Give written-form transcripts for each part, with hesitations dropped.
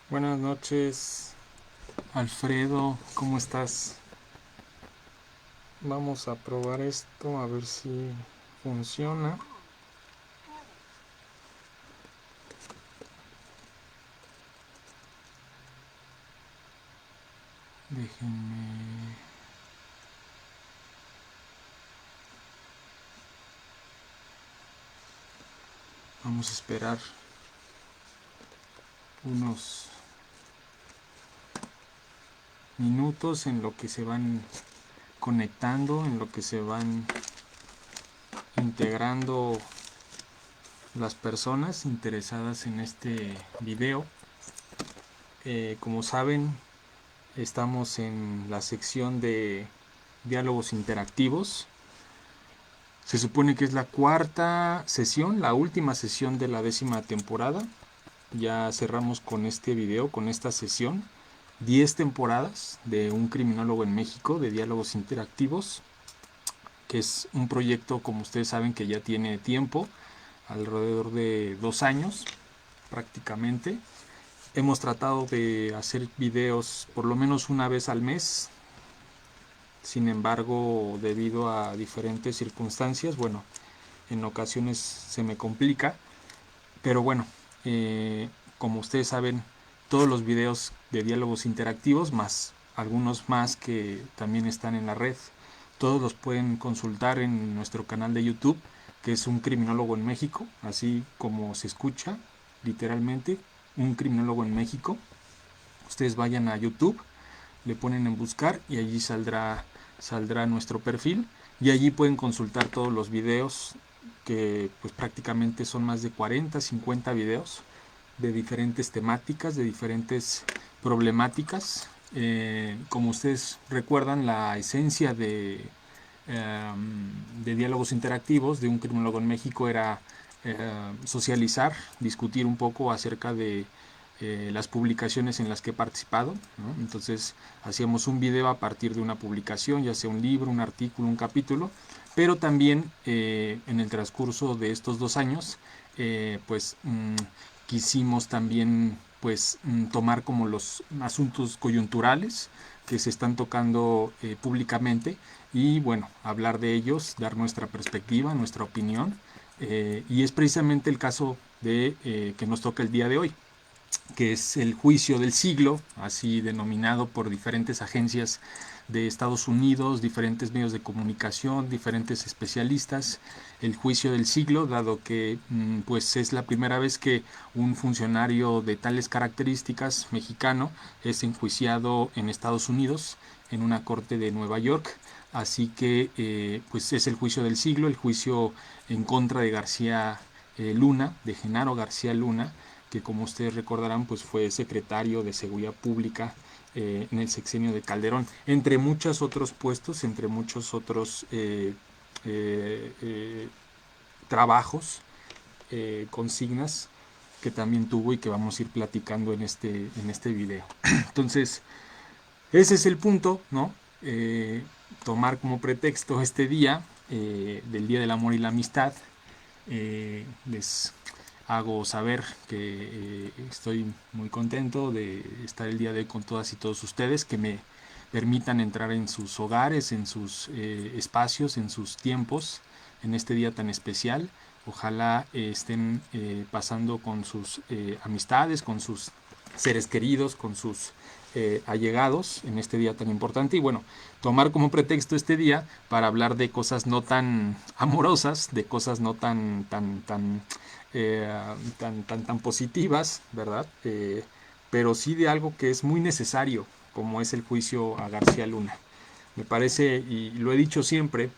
Buenas noches, Alfredo, ¿cómo estás? Vamos a probar esto a ver si funciona. Déjenme... Vamos a esperar unos minutos en lo que se van conectando, en lo que se van integrando las personas interesadas en este video. Como saben, estamos en la sección de diálogos interactivos. Se supone que es la cuarta sesión, la última sesión de la 10ª temporada. Ya cerramos con este video, con esta sesión. 10 temporadas de Un criminólogo en México, de diálogos interactivos, que es un proyecto, como ustedes saben, que ya tiene tiempo, alrededor de 2 años prácticamente. Hemos tratado de hacer videos por lo menos una vez al mes. Sin embargo, debido a diferentes circunstancias, bueno, en ocasiones se me complica, pero bueno, como ustedes saben, todos los videos de diálogos interactivos, más algunos más que también están en la red, todos los pueden consultar en nuestro canal de YouTube, que es Un criminólogo en México, así como se escucha, literalmente, Un criminólogo en México. Ustedes vayan a YouTube, le ponen en buscar y allí saldrá nuestro perfil, y allí pueden consultar todos los videos, que pues prácticamente son más de 40, 50 videos de diferentes temáticas, de diferentes problemáticas. Como ustedes recuerdan, la esencia de diálogos interactivos de Un criminólogo en México era socializar, discutir un poco acerca de las publicaciones en las que he participado, ¿no? Entonces hacíamos un video a partir de una publicación, ya sea un libro, un artículo, un capítulo, pero también en el transcurso de estos 2 años, pues quisimos también tomar como los asuntos coyunturales que se están tocando públicamente, y bueno, hablar de ellos, dar nuestra perspectiva, nuestra opinión, y es precisamente el caso de que nos toca el día de hoy, que es el juicio del siglo, así denominado por diferentes agencias de Estados Unidos, diferentes medios de comunicación, diferentes especialistas, el juicio del siglo, dado que pues es la primera vez que un funcionario de tales características mexicano es enjuiciado en Estados Unidos, en una corte de Nueva York. Así que pues es el juicio del siglo, el juicio en contra de García Luna, de Genaro García Luna, que como ustedes recordarán pues fue secretario de Seguridad Pública en el sexenio de Calderón, entre muchos otros puestos, entre muchos otros eh, eh, trabajos, consignas que también tuvo y que vamos a ir platicando en este video. Entonces, ese es el punto, ¿no? Tomar como pretexto este día, del Día del Amor y la Amistad. Les hago saber que estoy muy contento de estar el día de hoy con todas y todos ustedes, que me permitan entrar en sus hogares, en sus espacios, en sus tiempos, en este día tan especial. Ojalá estén pasando con sus amistades, con sus seres queridos, con sus allegados en este día tan importante, y bueno, tomar como pretexto este día para hablar de cosas no tan amorosas, de cosas no eh, tan positivas, ¿verdad? Pero sí de algo que es muy necesario, como es el juicio a García Luna. Me parece, y lo he dicho siempre,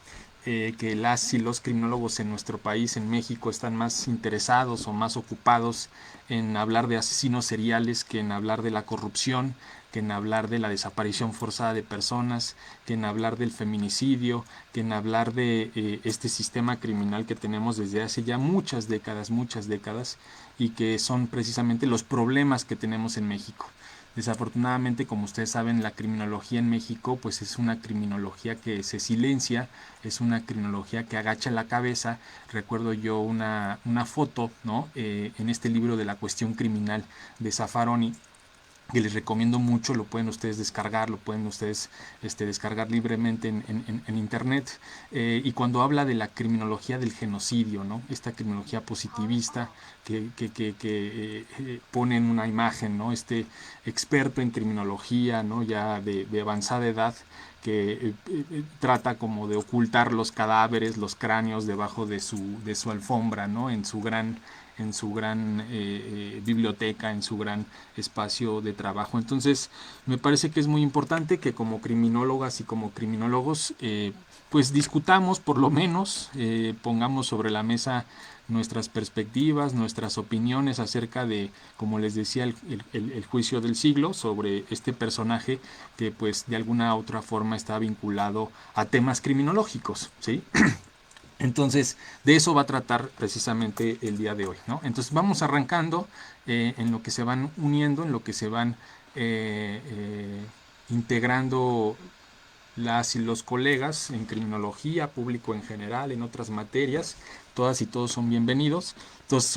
que las y los criminólogos en nuestro país, en México, están más interesados o más ocupados en hablar de asesinos seriales que en hablar de la corrupción, que en hablar de la desaparición forzada de personas, que en hablar del feminicidio, que en hablar de este sistema criminal que tenemos desde hace ya muchas décadas, y que son precisamente los problemas que tenemos en México. Desafortunadamente, como ustedes saben, la criminología en México pues es una criminología que se silencia, es una criminología que agacha la cabeza. Recuerdo yo una foto, ¿no? En este libro de La cuestión criminal de Zaffaroni, que les recomiendo mucho, lo pueden ustedes descargar, lo pueden ustedes descargar libremente en internet, y cuando habla de la criminología del genocidio, ¿no? Esta criminología positivista que pone en una imagen, ¿no? Este experto en criminología, ¿no? Ya de avanzada edad, que trata como de ocultar los cadáveres, los cráneos debajo de su alfombra, ¿no? En su gran biblioteca, en su gran espacio de trabajo. Entonces, me parece que es muy importante que como criminólogas y como criminólogos, pues discutamos, por lo menos, pongamos sobre la mesa nuestras perspectivas, nuestras opiniones acerca de, como les decía, el juicio del siglo, sobre este personaje que pues de alguna u otra forma está vinculado a temas criminológicos, ¿sí? Entonces, de eso va a tratar precisamente el día de hoy, ¿no? Entonces, vamos arrancando en lo que se van uniendo, en lo que se van integrando las y los colegas en criminología, público en general, en otras materias. Todas y todos son bienvenidos. Entonces,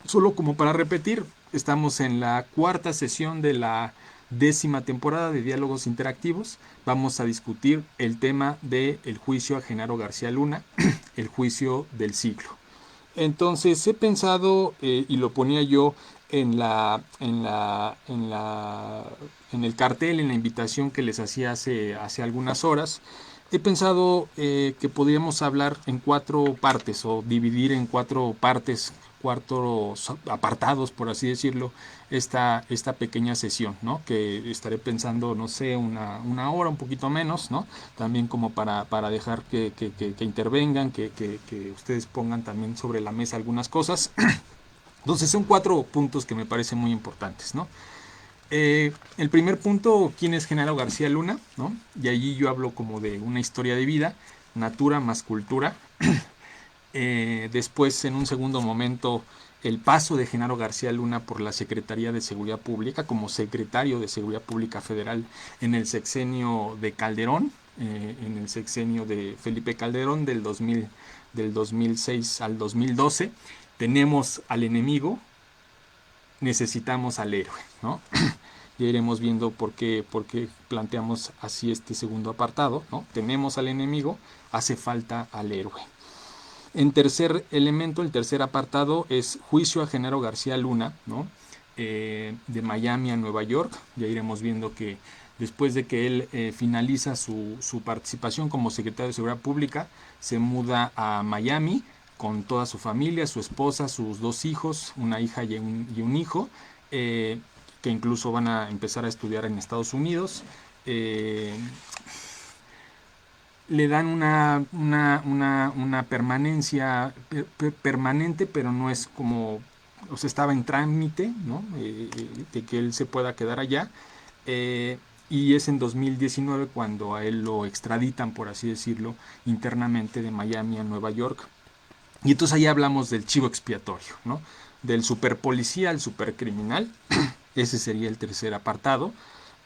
solo como para repetir, estamos en la cuarta sesión de la 10ª temporada de Diálogos Interactivos. Vamos a discutir el tema del juicio a Genaro García Luna, el juicio del siglo. Entonces he pensado, y lo ponía yo en el cartel, en la invitación que les hacía hace algunas horas, he pensado que podríamos hablar en 4 partes o dividir en 4 partes, 4 apartados, por así decirlo, esta pequeña sesión, ¿no? Que estaré pensando, no sé, una hora, un poquito menos, ¿no? También como para dejar que intervengan, que ustedes pongan también sobre la mesa algunas cosas. Entonces son 4 puntos que me parecen muy importantes, ¿no? El primer punto, ¿quién es Genaro García Luna? ¿No? Y allí yo hablo como de una historia de vida, natura más cultura. Después, en un segundo momento, el paso de Genaro García Luna por la Secretaría de Seguridad Pública como secretario de Seguridad Pública Federal en el sexenio de Calderón, en el sexenio de Felipe Calderón del 2006 al 2012. Tenemos al enemigo, necesitamos al héroe, ¿no? Ya iremos viendo por qué planteamos así este segundo apartado, ¿no? Tenemos al enemigo, hace falta al héroe. En tercer elemento, el tercer apartado es juicio a Genaro García Luna, ¿no? De Miami a Nueva York. Ya iremos viendo que después de que él finaliza su participación como secretario de Seguridad Pública, se muda a Miami con toda su familia, su esposa, sus 2 hijos, una hija y un hijo, que incluso van a empezar a estudiar en Estados Unidos. Le dan una permanencia permanente, pero no es como, o sea, estaba en trámite, ¿no? De que él se pueda quedar allá. Y es en 2019 cuando a él lo extraditan, por así decirlo, internamente de Miami a Nueva York. Y entonces ahí hablamos del chivo expiatorio, ¿no? Del superpolicía al supercriminal. Ese sería el tercer apartado.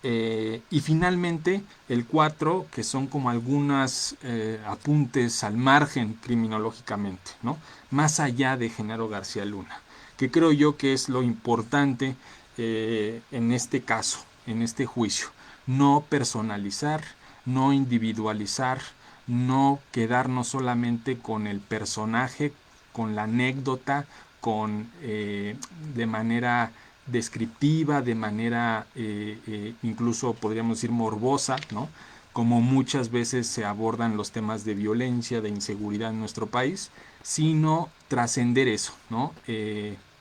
Y finalmente el 4, que son como algunos apuntes al margen criminológicamente, ¿no? Más allá de Genaro García Luna, que creo yo que es lo importante en este caso, en este juicio. No personalizar, no individualizar, no quedarnos solamente con el personaje, con la anécdota, con de manera descriptiva, de manera incluso podríamos decir morbosa, ¿no? Como muchas veces se abordan los temas de violencia, de inseguridad en nuestro país, sino trascender eso, ¿no?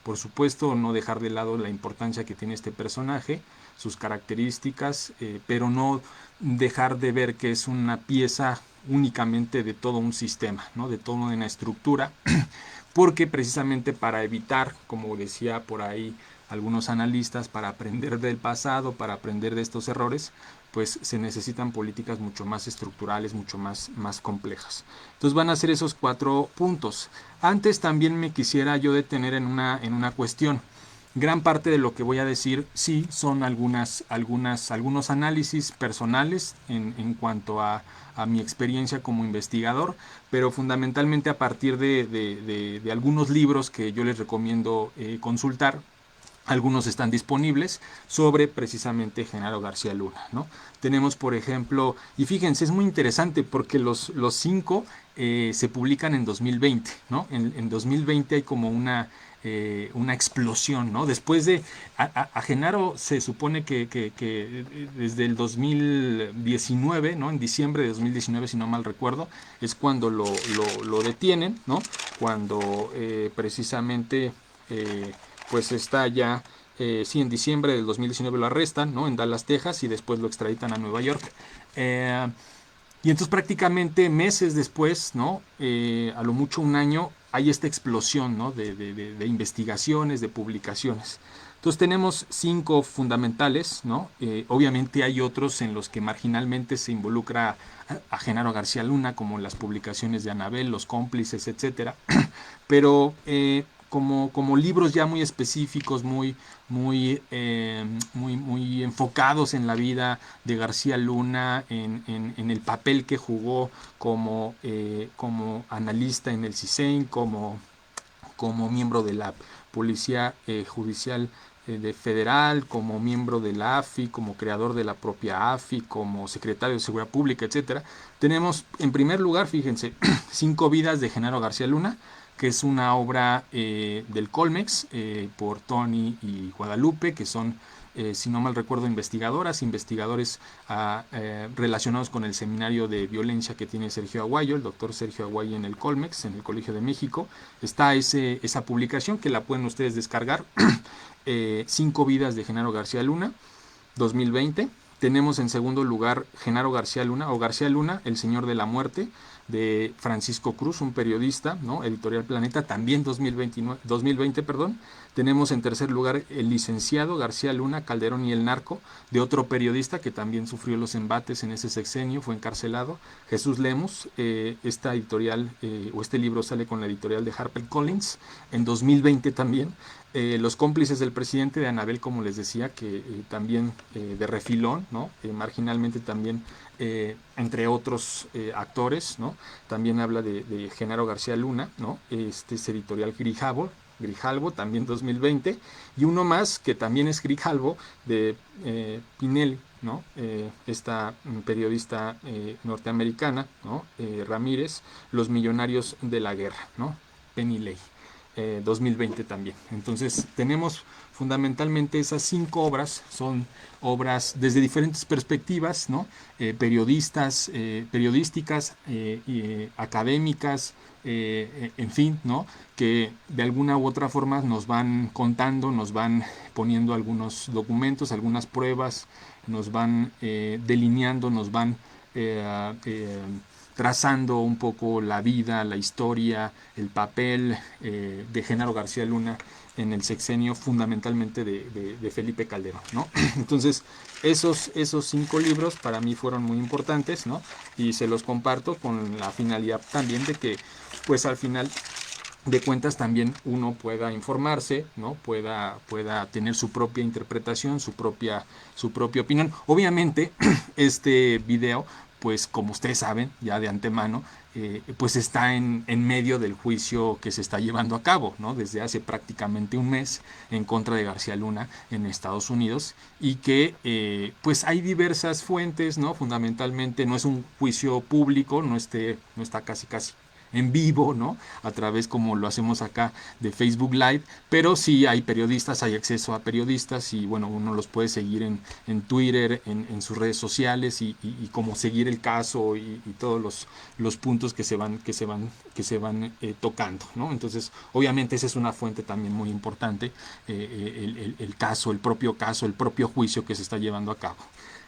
Por supuesto, no dejar de lado la importancia que tiene este personaje, sus características, pero no dejar de ver que es una pieza únicamente de todo un sistema, ¿no? De toda una estructura, porque precisamente para evitar, como decía por ahí algunos analistas, para aprender del pasado, para aprender de estos errores, pues se necesitan políticas mucho más estructurales, mucho más complejas. Entonces van a ser esos 4 puntos. Antes también me quisiera yo detener en una cuestión. Gran parte de lo que voy a decir sí son algunos análisis personales en cuanto a mi experiencia como investigador, pero fundamentalmente a partir de algunos libros que yo les recomiendo consultar, algunos están disponibles sobre precisamente Genaro García Luna, ¿no? Tenemos, por ejemplo, y fíjense, es muy interesante porque los 5 se publican en 2020, ¿no? En 2020 hay como una explosión, ¿no? Después de, a Genaro se supone que desde el 2019, ¿no? En diciembre de 2019, si no mal recuerdo, es cuando lo detienen, ¿no? Cuando precisamente pues está ya, sí, en diciembre del 2019 lo arrestan, ¿no? En Dallas, Texas, y después lo extraditan a Nueva York. Y entonces prácticamente meses después, ¿no? A lo mucho un año, hay esta explosión, ¿no? De investigaciones, de publicaciones. Entonces tenemos 5 fundamentales, ¿no? Obviamente hay otros en los que marginalmente se involucra a Genaro García Luna, como las publicaciones de Anabel, Los Cómplices, etcétera. Pero como libros ya muy específicos, muy enfocados en la vida de García Luna, en el papel que jugó como analista en el CISEN, como miembro de la Policía Judicial de Federal, como miembro de la AFI, como creador de la propia AFI, como secretario de Seguridad Pública, etcétera. Tenemos, en primer lugar, fíjense, 5 vidas de Genaro García Luna, que es una obra del Colmex por Tony y Guadalupe, que son, si no mal recuerdo, investigadores relacionados con el seminario de violencia que tiene Sergio Aguayo, el doctor Sergio Aguayo, en el Colmex, en el Colegio de México. Está esa publicación que la pueden ustedes descargar, 5 vidas de Genaro García Luna, 2020. Tenemos en segundo lugar Genaro García Luna, o García Luna, El Señor de la Muerte, de Francisco Cruz, un periodista, ¿no? Editorial Planeta, también 2020, perdón. Tenemos en tercer lugar El Licenciado García Luna, Calderón y el Narco, de otro periodista que también sufrió los embates en ese sexenio, fue encarcelado, Jesús Lemus. Esta editorial, o este libro, sale con la editorial de HarperCollins en 2020 también. Los Cómplices del Presidente, de Anabel, como les decía, que también de refilón, ¿no? Marginalmente también, entre otros actores, ¿no? También habla de Genaro García Luna, ¿no? Este es editorial Grijalvo, también 2020, y uno más que también es Grijalvo, de Pinelli, ¿no? Esta periodista norteamericana, ¿no? Ramírez, Los Millonarios de la Guerra, ¿no? Penny Lane. 2020 también. Entonces tenemos fundamentalmente esas 5 obras, son obras desde diferentes perspectivas, ¿no? Periodísticas, académicas, en fin, ¿no? Que de alguna u otra forma nos van contando, nos van poniendo algunos documentos, algunas pruebas, nos van delineando, nos van trazando un poco la vida, la historia, el papel de Genaro García Luna en el sexenio, fundamentalmente de Felipe Calderón, ¿no? Entonces, esos 5 libros para mí fueron muy importantes, ¿no? Y se los comparto con la finalidad también de que, pues al final de cuentas, también uno pueda informarse, ¿no? Pueda tener su propia interpretación, su propia opinión. Obviamente, este video, pues como ustedes saben ya de antemano, pues está en medio del juicio que se está llevando a cabo, ¿no? Desde hace prácticamente un mes, en contra de García Luna en Estados Unidos, y que pues hay diversas fuentes, ¿no? Fundamentalmente no es un juicio público, no está casi en vivo, ¿no? A través, como lo hacemos acá, de Facebook Live, pero sí hay periodistas, hay acceso a periodistas, y bueno, uno los puede seguir en Twitter, en sus redes sociales, y como seguir el caso, y todos los puntos que se van tocando, ¿no? Entonces, obviamente esa es una fuente también muy importante, el caso, el propio juicio que se está llevando a cabo.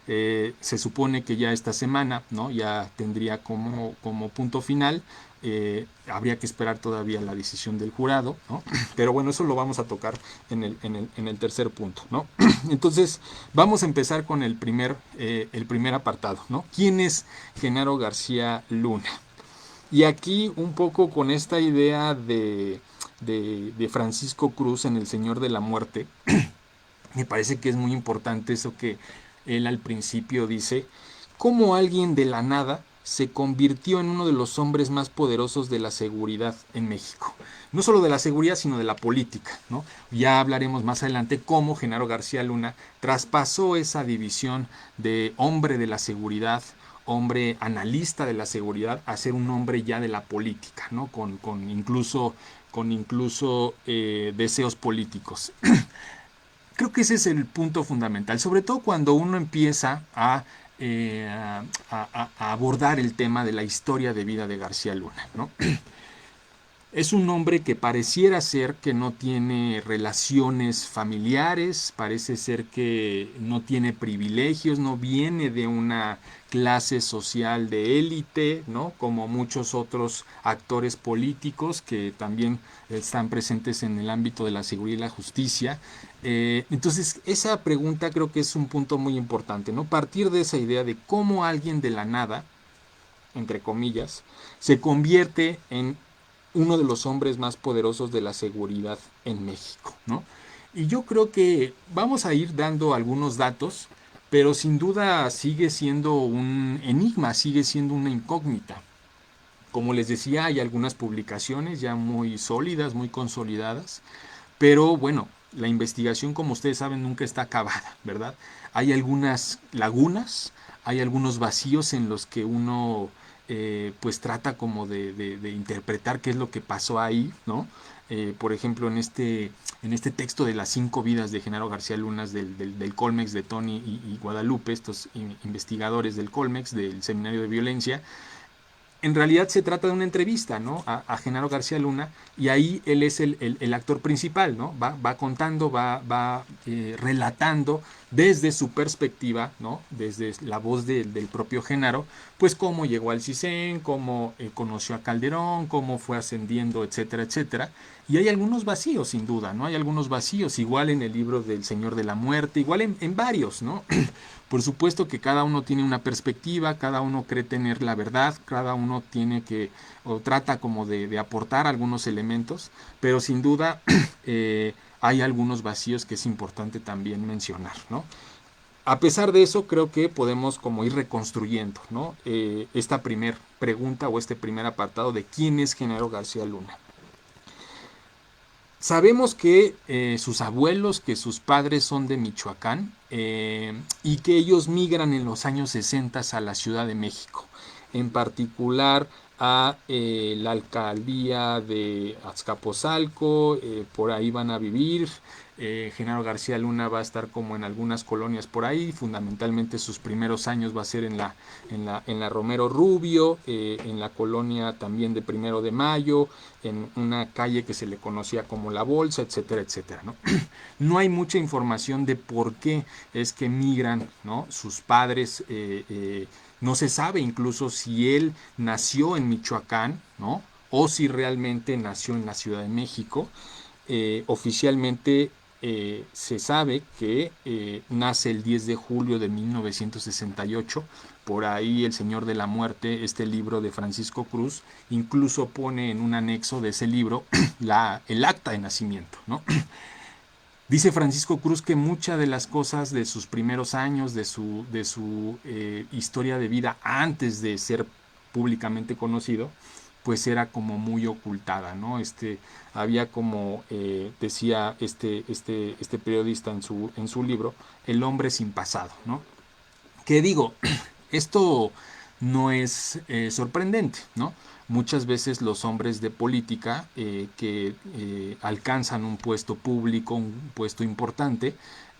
Se supone que ya esta semana, ¿no? Ya tendría como punto final. Habría que esperar todavía la decisión del jurado, ¿no? Pero bueno, eso lo vamos a tocar en el tercer punto, ¿no? Entonces, vamos a empezar con el primer apartado, ¿no? ¿Quién es Genaro García Luna? Y aquí un poco con esta idea de Francisco Cruz en El Señor de la Muerte, me parece que es muy importante eso que él al principio dice: ¿cómo alguien de la nada se convirtió en uno de los hombres más poderosos de la seguridad en México. No solo de la seguridad, sino de la política, ¿no? Ya hablaremos más adelante cómo Genaro García Luna traspasó esa división de hombre de la seguridad, hombre analista de la seguridad, a ser un hombre ya de la política, ¿no? Con incluso deseos políticos. Creo que ese es el punto fundamental, sobre todo cuando uno empieza a abordar el tema de la historia de vida de García Luna, ¿no? Es un hombre que pareciera ser que no tiene relaciones familiares, parece ser que no tiene privilegios, no viene de una clase social de élite, ¿no? Como muchos otros actores políticos que también están presentes en el ámbito de la seguridad y la justicia. Entonces, esa pregunta creo que es un punto muy importante, ¿no? Partir de esa idea de cómo alguien de la nada, entre comillas, se convierte en uno de los hombres más poderosos de la seguridad en México, ¿no? Y yo creo que vamos a ir dando algunos datos, pero sin duda sigue siendo un enigma, sigue siendo una incógnita. Como les decía, hay algunas publicaciones ya muy sólidas, muy consolidadas, pero bueno, la investigación, como ustedes saben, nunca está acabada, ¿verdad? Hay algunas lagunas, hay algunos vacíos en los que uno pues trata como de interpretar qué es lo que pasó ahí, ¿no? Por ejemplo, en este texto de las 5 vidas de Genaro García Lunas del Colmex, de Tony y Guadalupe, estos investigadores del Colmex, del Seminario de Violencia, en realidad se trata de una entrevista, ¿no? A Genaro García Luna, y ahí él es el actor principal, ¿no? Va contando, va relatando desde su perspectiva, ¿no? Desde la voz del propio Genaro, pues cómo llegó al CISEN, cómo conoció a Calderón, cómo fue ascendiendo, etcétera, etcétera. Y hay algunos vacíos, sin duda, ¿no? Hay algunos vacíos, igual en el libro del Señor de la Muerte, igual en varios, ¿no? Por supuesto que cada uno tiene una perspectiva, cada uno cree tener la verdad, cada uno tiene que, o trata como de aportar algunos elementos, pero sin duda hay algunos vacíos que es importante también mencionar, ¿no? A pesar de eso, creo que podemos como ir reconstruyendo, ¿no? Esta primer pregunta o este primer apartado de quién es Genaro García Luna. Sabemos que sus abuelos, que sus padres son de Michoacán y que ellos migran en los años 60 a la Ciudad de México, en particular a la alcaldía de Azcapotzalco, por ahí van a vivir. Genaro García Luna va a estar como en algunas colonias por ahí, fundamentalmente sus primeros años va a ser en la Romero Rubio, en la colonia también de Primero de Mayo, en una calle que se le conocía como La Bolsa, etcétera, etcétera, ¿no? No hay mucha información de por qué es que migran, ¿no? Sus padres, no se sabe incluso si él nació en Michoacán, ¿no? O si realmente nació en la Ciudad de México. Oficialmente se sabe que nace el 10 de julio de 1968. Por ahí El Señor de la Muerte, este libro de Francisco Cruz, incluso pone en un anexo de ese libro el acta de nacimiento, ¿no? Dice Francisco Cruz que muchas de las cosas de sus primeros años, de su historia de vida antes de ser públicamente conocido, pues era como muy ocultada, ¿no? Había como decía este periodista en su libro, el hombre sin pasado, ¿no? Que digo, esto no es sorprendente, ¿no? Muchas veces los hombres de política que alcanzan un puesto público, un puesto importante,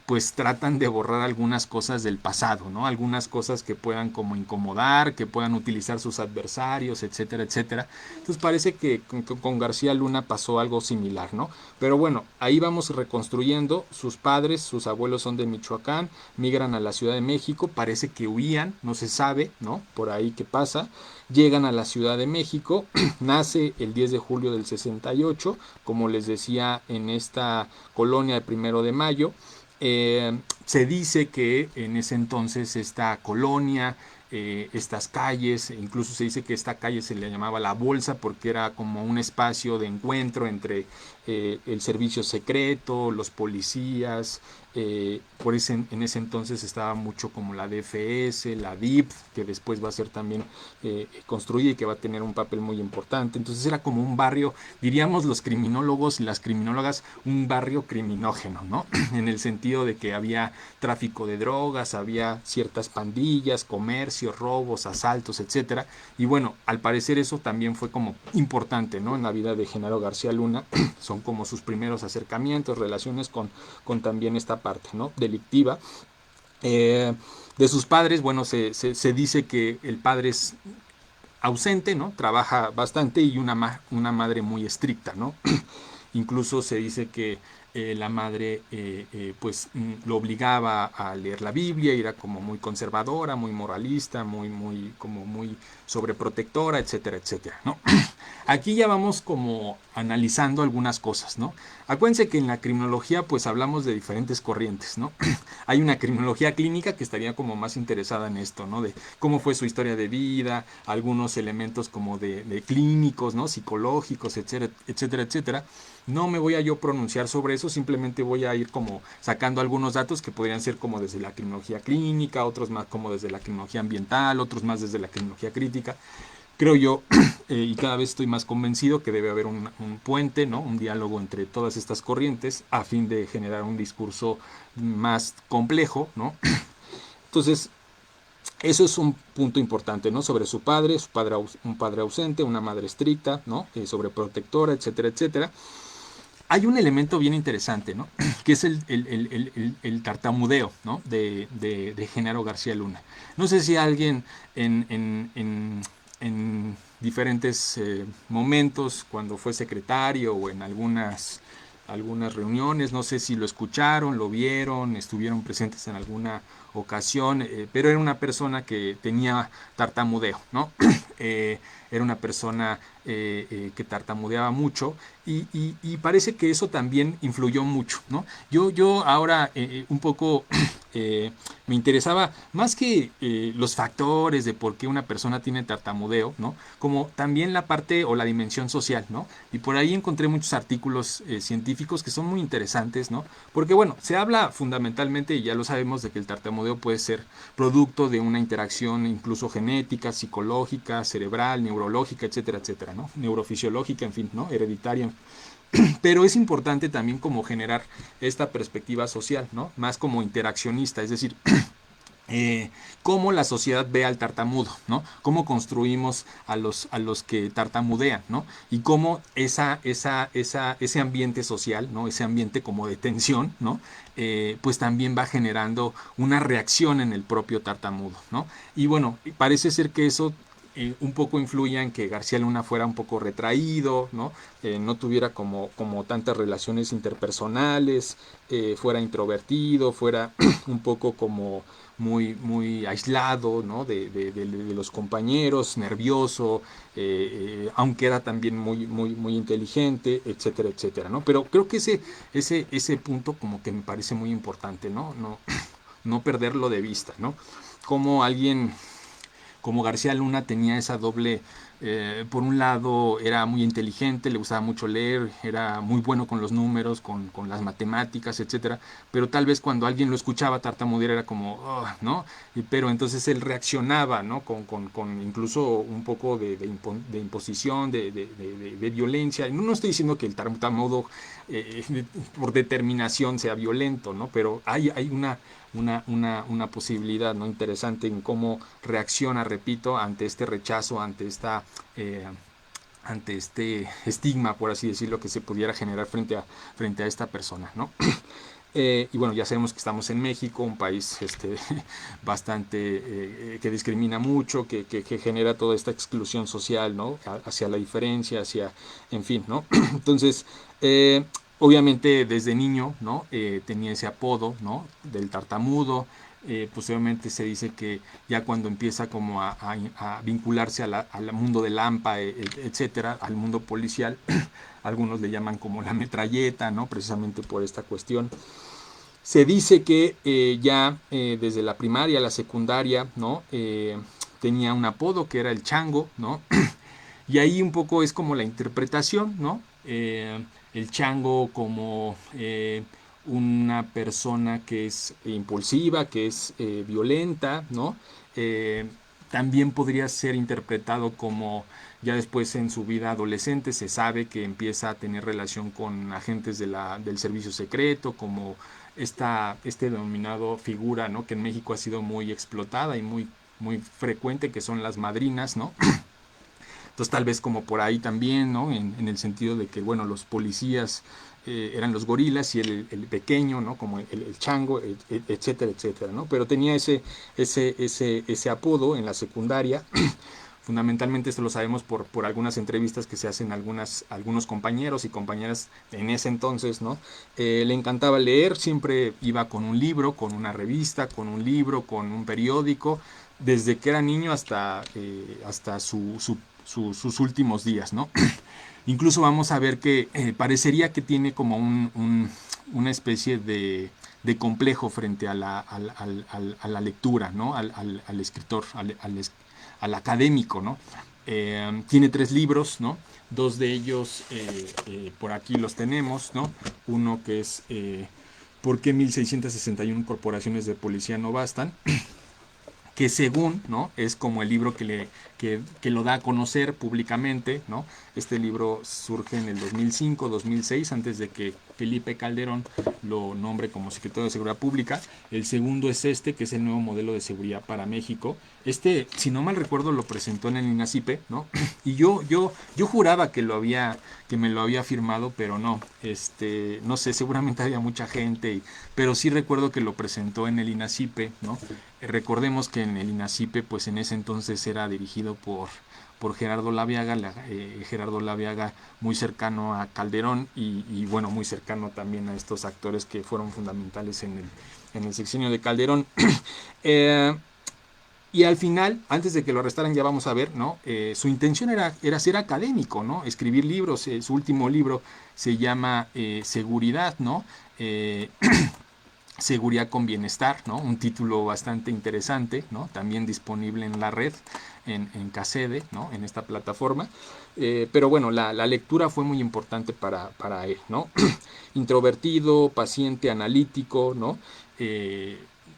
pues tratan de borrar algunas cosas del pasado, ¿no? Algunas cosas que puedan como incomodar, que puedan utilizar sus adversarios, etcétera, etcétera. Entonces parece que con García Luna pasó algo similar, ¿no? Pero bueno, ahí vamos reconstruyendo. Sus padres, sus abuelos son de Michoacán, migran a la Ciudad de México, parece que huían, no se sabe, ¿no? Por ahí qué pasa. Llegan a la Ciudad de México, nace el 10 de julio del 68, como les decía, en esta colonia de Primero de Mayo. Se dice que en ese entonces esta colonia, estas calles, incluso se dice que esta calle se le llamaba La Bolsa porque era como un espacio de encuentro entre el servicio secreto, los policías, en ese entonces estaba mucho como la DFS, la DIP, que después va a ser también construida y que va a tener un papel muy importante. Entonces era como un barrio, diríamos los criminólogos y las criminólogas, un barrio criminógeno, ¿no? En el sentido de que había tráfico de drogas, había ciertas pandillas, comercios, robos, asaltos, etcétera. Y bueno, al parecer eso también fue como importante, ¿no? En la vida de Genaro García Luna, son como sus primeros acercamientos, relaciones con también esta parte, ¿no? Delictiva. De sus padres, bueno, se dice que el padre es ausente, ¿no? Trabaja bastante y una madre muy estricta, ¿no? Incluso se dice que la madre pues lo obligaba a leer la Biblia, y era como muy conservadora, muy moralista, como muy sobreprotectora, etcétera, etcétera, ¿no? Aquí ya vamos como analizando algunas cosas, ¿no? Acuérdense que en la criminología pues hablamos de diferentes corrientes, ¿no? Hay una criminología clínica que estaría como más interesada en esto, ¿no? De cómo fue su historia de vida, algunos elementos como de clínicos, ¿no? Psicológicos, etcétera, etcétera, etcétera. No me voy a yo pronunciar sobre eso, simplemente voy a ir como sacando algunos datos que podrían ser como desde la criminología clínica, otros más como desde la criminología ambiental, otros más desde la criminología crítica. Creo yo, y cada vez estoy más convencido que debe haber un puente, ¿no? Un diálogo entre todas estas corrientes a fin de generar un discurso más complejo, ¿no? Entonces, eso es un punto importante, ¿no? Sobre su padre, un padre ausente, una madre estricta, ¿no? Sobreprotectora, etcétera, etcétera. Hay un elemento bien interesante, ¿no? Que es el tartamudeo, ¿no? De Genaro García Luna. No sé si alguien en diferentes momentos, cuando fue secretario o en algunas reuniones, no sé si lo escucharon, lo vieron, estuvieron presentes en alguna ocasión, pero era una persona que tenía tartamudeo, ¿no? Era una persona que tartamudeaba mucho y parece que eso también influyó mucho, ¿no? Yo ahora un poco me interesaba más que los factores de por qué una persona tiene tartamudeo, ¿no? Como también la parte o la dimensión social, ¿no? Y por ahí encontré muchos artículos científicos que son muy interesantes, ¿no? Porque bueno, se habla fundamentalmente, y ya lo sabemos, de que el tartamudeo puede ser producto de una interacción incluso genética, psicológica, cerebral, neurológica, etcétera, etcétera, ¿no? Neurofisiológica, en fin, ¿no? Hereditaria. Pero es importante también como generar esta perspectiva social, ¿no? Más como interaccionista, es decir, cómo la sociedad ve al tartamudo, ¿no? Cómo construimos a los que tartamudean, ¿no? Y cómo ese ambiente social, ¿no? Ese ambiente como de tensión, ¿no? Pues también va generando una reacción en el propio tartamudo, ¿no? Y bueno, parece ser que eso un poco influía en que García Luna fuera un poco retraído, ¿no? No tuviera como tantas relaciones interpersonales, fuera introvertido, fuera un poco como muy aislado, ¿no? De los compañeros, nervioso, aunque era también muy inteligente, etcétera, etcétera, ¿no? Pero creo que ese punto como que me parece muy importante, ¿no? No perderlo de vista, ¿no? Como alguien como García Luna tenía esa doble, por un lado era muy inteligente, le gustaba mucho leer, era muy bueno con los números, con las matemáticas, etcétera, pero tal vez cuando alguien lo escuchaba tartamudear era como, oh, ¿no? Pero entonces él reaccionaba, ¿no? Con incluso un poco de imposición, de violencia. No estoy diciendo que el tartamudo por determinación sea violento, ¿no? Pero hay una posibilidad, ¿no? Interesante en cómo reacciona, repito, ante este rechazo, ante este estigma, por así decirlo, que se pudiera generar frente a esta persona, ¿no? Y bueno, ya sabemos que estamos en México, un país bastante que discrimina mucho, que genera toda esta exclusión social, ¿no? Hacia la diferencia, en fin, ¿no? Entonces, obviamente desde niño, ¿no? Tenía ese apodo, ¿no? Del tartamudo. Posteriormente se dice que ya cuando empieza como a vincularse al mundo del AMPA, etcétera, al mundo policial, algunos le llaman como la metralleta, ¿no? Precisamente por esta cuestión. Se dice que ya desde la primaria, la secundaria, ¿no? Tenía un apodo que era el Chango, ¿no? Y ahí un poco es como la interpretación, ¿no? El chango como una persona que es impulsiva, que es violenta, ¿no? Eh, También podría ser interpretado como ya después en su vida adolescente se sabe que empieza a tener relación con agentes del servicio secreto, como este denominado figura, ¿no? Que en México ha sido muy explotada y muy frecuente, que son las madrinas, ¿no? Entonces tal vez como por ahí también, ¿no? En el sentido de que, bueno, los policías eran los gorilas y el pequeño, ¿no? Como el chango, etcétera, etcétera, ¿no? Pero tenía ese apodo en la secundaria. Fundamentalmente esto lo sabemos por algunas entrevistas que se hacen algunos compañeros y compañeras en ese entonces, ¿no? Le encantaba leer, siempre iba con un libro, con una revista, con un libro, con un periódico, desde que era niño hasta sus últimos días, ¿no? Incluso vamos a ver que parecería que tiene como una especie de complejo frente a la lectura, ¿no? Al escritor, al académico, ¿no? Tiene 3 libros, ¿no? Dos de ellos por aquí los tenemos, ¿no? Uno que es ¿Por qué 1661 corporaciones de policía no bastan? Que según, ¿no? Es como el libro que lo da a conocer públicamente, ¿no? Este libro surge en el 2005, 2006, antes de que Felipe Calderón lo nombre como secretario de Seguridad Pública. El segundo es que es el nuevo modelo de seguridad para México. Si no mal recuerdo, lo presentó en el INACIPE, ¿no? Y yo juraba que me lo había firmado, pero no. No sé, seguramente había mucha gente, pero sí recuerdo que lo presentó en el INACIPE, ¿no? Recordemos que en el INACIPE, pues en ese entonces era dirigido por Gerardo Laviaga, Gerardo Laviaga muy cercano a Calderón bueno, muy cercano también a estos actores que fueron fundamentales en el sexenio de Calderón. eh, y al final, antes de que lo arrestaran, ya vamos a ver, ¿no? Su intención era ser académico, ¿no? Escribir libros. Su último libro se llama Seguridad, ¿no? Eh, Seguridad con Bienestar, ¿no? Un título bastante interesante, ¿no? También disponible en la red, en Casede, ¿no? En esta plataforma. Pero bueno, la lectura fue muy importante para él, ¿no? Introvertido, paciente, analítico, ¿no?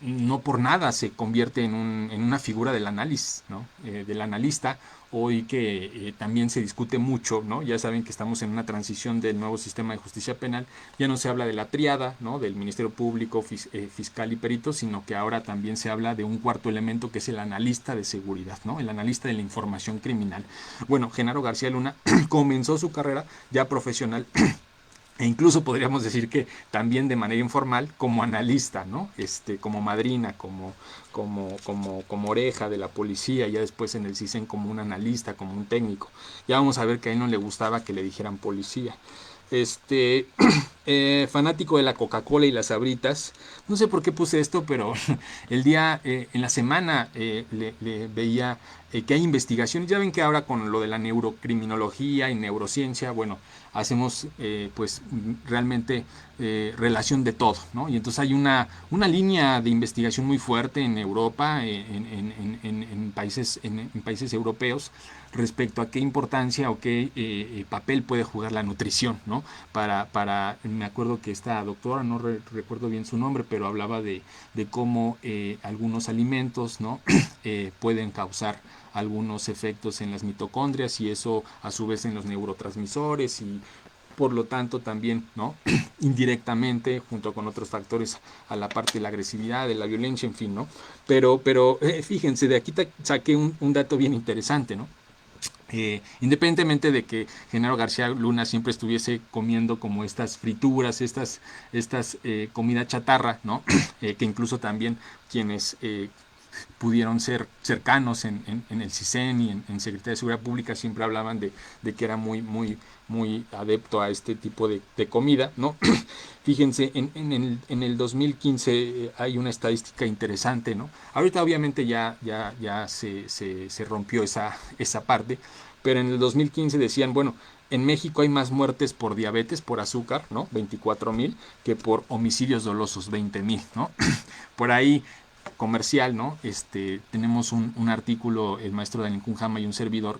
No por nada se convierte en una figura del análisis, ¿no? Del analista, hoy que también se discute mucho, ¿no? Ya saben que estamos en una transición del nuevo sistema de justicia penal, ya no se habla de la triada, ¿no? Del Ministerio Público, fiscal y perito, sino que ahora también se habla de un cuarto elemento que es el analista de seguridad, ¿no? El analista de la información criminal. Bueno, Genaro García Luna comenzó su carrera ya profesional e incluso podríamos decir que también de manera informal como analista, ¿no? Como madrina, como oreja de la policía, ya después en el CISEN como un analista, como un técnico. Ya vamos a ver que a él no le gustaba que le dijeran policía. Este, fanático de la Coca-Cola y las Sabritas. No sé por qué puse esto, pero en la semana le veía que hay investigaciones. Ya ven que ahora con lo de la neurocriminología y neurociencia, bueno, hacemos pues realmente relación de todo, ¿no? Y entonces hay una línea de investigación muy fuerte en Europa, en países europeos, respecto a qué importancia o qué papel puede jugar la nutrición, ¿no? Me acuerdo que esta doctora, no recuerdo bien su nombre, pero hablaba de cómo algunos alimentos, ¿no? Pueden causar algunos efectos en las mitocondrias y eso a su vez en los neurotransmisores y por lo tanto también, ¿no? Indirectamente, junto con otros factores, a la parte de la agresividad, de la violencia, en fin, ¿no? Pero fíjense, de aquí saqué un dato bien interesante, ¿no? Independientemente de que Genaro García Luna siempre estuviese comiendo como estas frituras, estas comida chatarra, ¿no? Que incluso también quienes pudieron ser cercanos en el CISEN y en Secretaría de Seguridad Pública siempre hablaban de que era muy adepto a este tipo de comida, ¿no? Fíjense, en el 2015 hay una estadística interesante, ¿no? Ahorita obviamente ya se rompió esa parte, pero en el 2015 decían, bueno, en México hay más muertes por diabetes, por azúcar, ¿no? 24,000, que por homicidios dolosos, 20,000, ¿no? Por ahí comercial, ¿no? Tenemos un artículo, el maestro Daniel Kunjama y un servidor,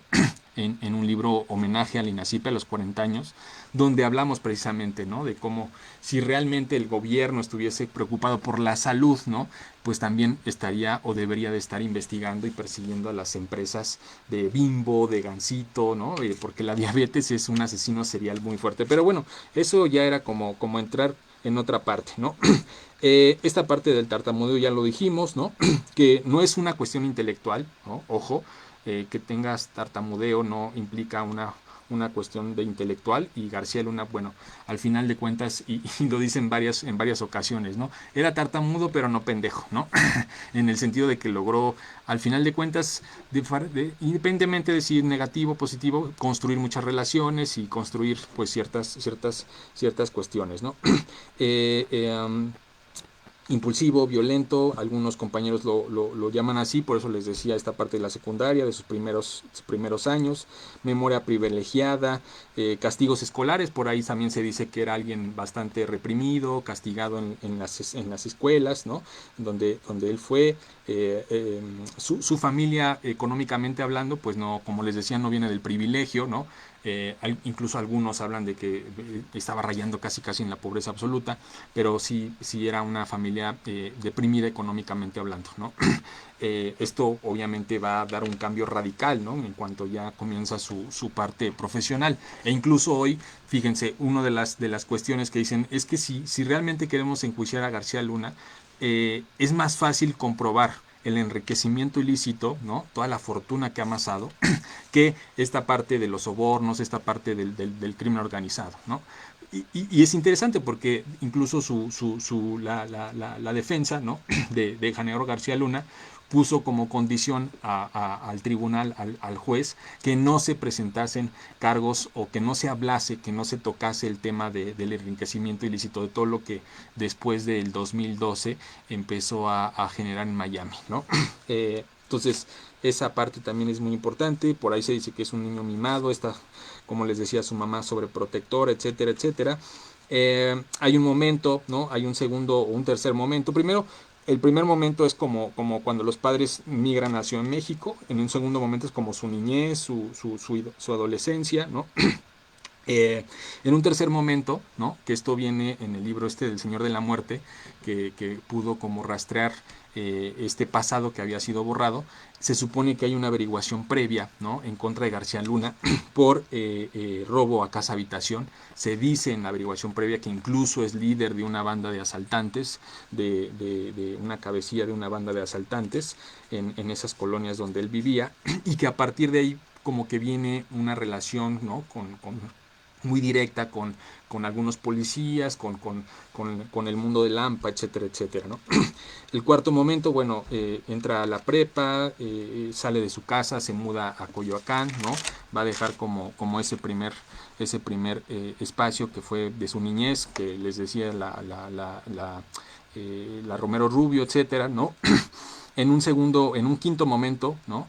en un libro homenaje al INACIPE a los 40 años, donde hablamos precisamente, ¿no? De cómo si realmente el gobierno estuviese preocupado por la salud, ¿no? Pues también estaría o debería de estar investigando y persiguiendo a las empresas de Bimbo, de Gansito, ¿no? Porque la diabetes es un asesino serial muy fuerte. Pero bueno, eso ya era como entrar en otra parte, ¿no? Esta parte del tartamudeo ya lo dijimos, ¿no? Que no es una cuestión intelectual, ¿no? Ojo, que tengas tartamudeo no implica una cuestión de intelectual, y García Luna, bueno, al final de cuentas, y lo dice en varias ocasiones, ¿no? Era tartamudo pero no pendejo, ¿no? En el sentido de que logró, al final de cuentas, independientemente de si negativo o positivo, construir muchas relaciones y construir pues ciertas cuestiones, ¿no? eh, eh, Impulsivo, violento, algunos compañeros lo llaman así, por eso les decía esta parte de la secundaria, de sus primeros años, memoria privilegiada, castigos escolares, por ahí también se dice que era alguien bastante reprimido, castigado en las escuelas, ¿no? Donde él fue, su familia económicamente hablando, pues no, como les decía, no viene del privilegio, ¿no? Incluso algunos hablan de que estaba rayando casi en la pobreza absoluta, pero sí era una familia deprimida económicamente hablando, ¿no? Esto obviamente va a dar un cambio radical, ¿no? En cuanto ya comienza su parte profesional. E incluso hoy, fíjense, una de las cuestiones que dicen es que si realmente queremos enjuiciar a García Luna, es más fácil comprobar el enriquecimiento ilícito, ¿no? Toda la fortuna que ha amasado, que esta parte de los sobornos, esta parte del crimen organizado, ¿no? Y es interesante porque incluso la defensa, ¿no? de Genaro García Luna puso como condición al tribunal, al juez, que no se presentasen cargos o que no se hablase, que no se tocase el tema del enriquecimiento ilícito, de todo lo que después del 2012 empezó a generar en Miami, ¿no? Entonces, esa parte también es muy importante. Por ahí se dice que es un niño mimado, está, como les decía, su mamá sobreprotectora, etcétera, etcétera. Hay un momento, ¿no? Hay un segundo o un tercer momento. Primero, el primer momento es como cuando los padres migran hacia México. En un segundo momento es como su niñez, su adolescencia, ¿no? En un tercer momento, ¿no? Que esto viene en el libro del Señor de la Muerte, que pudo como rastrear este pasado que había sido borrado, se supone que hay una averiguación previa, ¿no? En contra de García Luna por robo a casa habitación. Se dice en la averiguación previa que incluso es líder de una banda de asaltantes, de una cabecilla de una banda de asaltantes en esas colonias donde él vivía, y que a partir de ahí como que viene una relación, ¿no? Con muy directa con algunos policías, con el mundo del AMPA, etcétera, etcétera, ¿no? El cuarto momento, bueno, entra a la prepa, sale de su casa, se muda a Coyoacán, ¿no? Va a dejar como ese primer espacio que fue de su niñez, que les decía la Romero Rubio, etcétera, ¿no? En un quinto momento, ¿no?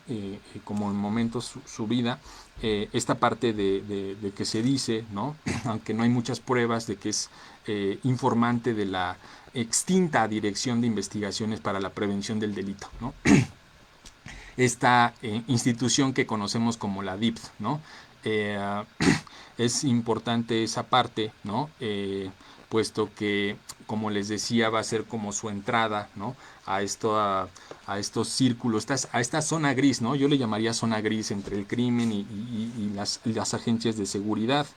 Como en momentos su vida, esta parte de que se dice, ¿no? Aunque no hay muchas pruebas de que es informante de la extinta Dirección de Investigaciones para la Prevención del Delito, ¿no? Esta institución que conocemos como la DIP, ¿no? Eh, es importante esa parte, ¿no? Puesto que, como les decía, va a ser como su entrada, ¿no? A estos círculos, a esta zona gris, ¿no? Yo le llamaría zona gris entre el crimen y las agencias de seguridad.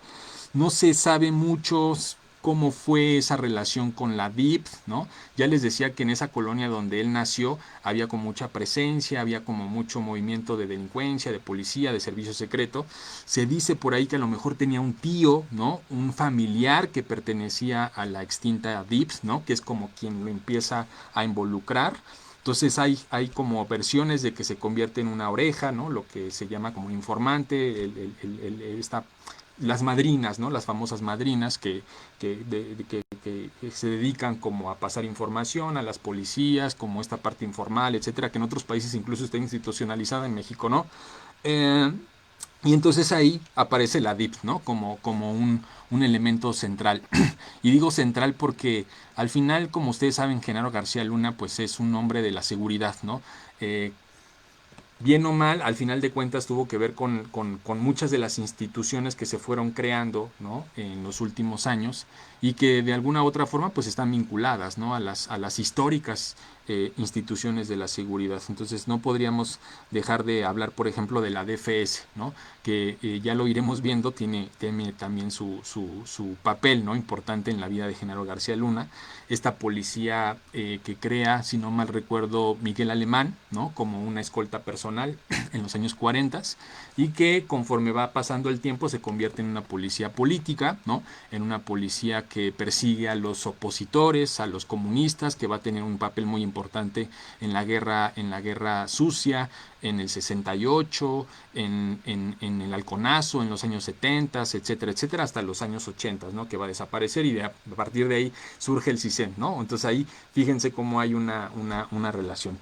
No se sabe mucho cómo fue esa relación con la DIP, ¿no? Ya les decía que en esa colonia donde él nació había como mucha presencia, había como mucho movimiento de delincuencia, de policía, de servicio secreto. Se dice por ahí que a lo mejor tenía un tío, ¿no? Un familiar que pertenecía a la extinta DIP, ¿no? Que es como quien lo empieza a involucrar. Entonces hay como versiones de que se convierte en una oreja, ¿no? Lo que se llama como un informante, las madrinas, ¿no? Las famosas madrinas que se dedican como a pasar información a las policías, como esta parte informal, etcétera, que en otros países incluso está institucionalizada, en México no. Y entonces ahí aparece la DIP, ¿no? Como un elemento central. Y digo central porque al final, como ustedes saben, Genaro García Luna pues es un hombre de la seguridad, ¿no? Bien o mal, al final de cuentas tuvo que ver con muchas de las instituciones que se fueron creando, ¿no? En los últimos años y que de alguna u otra forma pues están vinculadas, ¿no? A las históricas instituciones de la seguridad. Entonces no podríamos dejar de hablar, por ejemplo, de la DFS, ¿no? Que ya lo iremos viendo, tiene también su papel, ¿no? Importante en la vida de Genaro García Luna. Esta policía que crea, si no mal recuerdo, Miguel Alemán, ¿no? Como una escolta personal en los años 40 y que conforme va pasando el tiempo se convierte en una policía política, ¿no? En una policía que persigue a los opositores, a los comunistas, que va a tener un papel muy importante en la guerra sucia, en el 68, en el Halconazo, en los años 70, etcétera, etcétera, hasta los años 80, ¿no? Que va a desaparecer y a partir de ahí surge el CISEN, ¿no? Entonces ahí fíjense cómo hay una relación.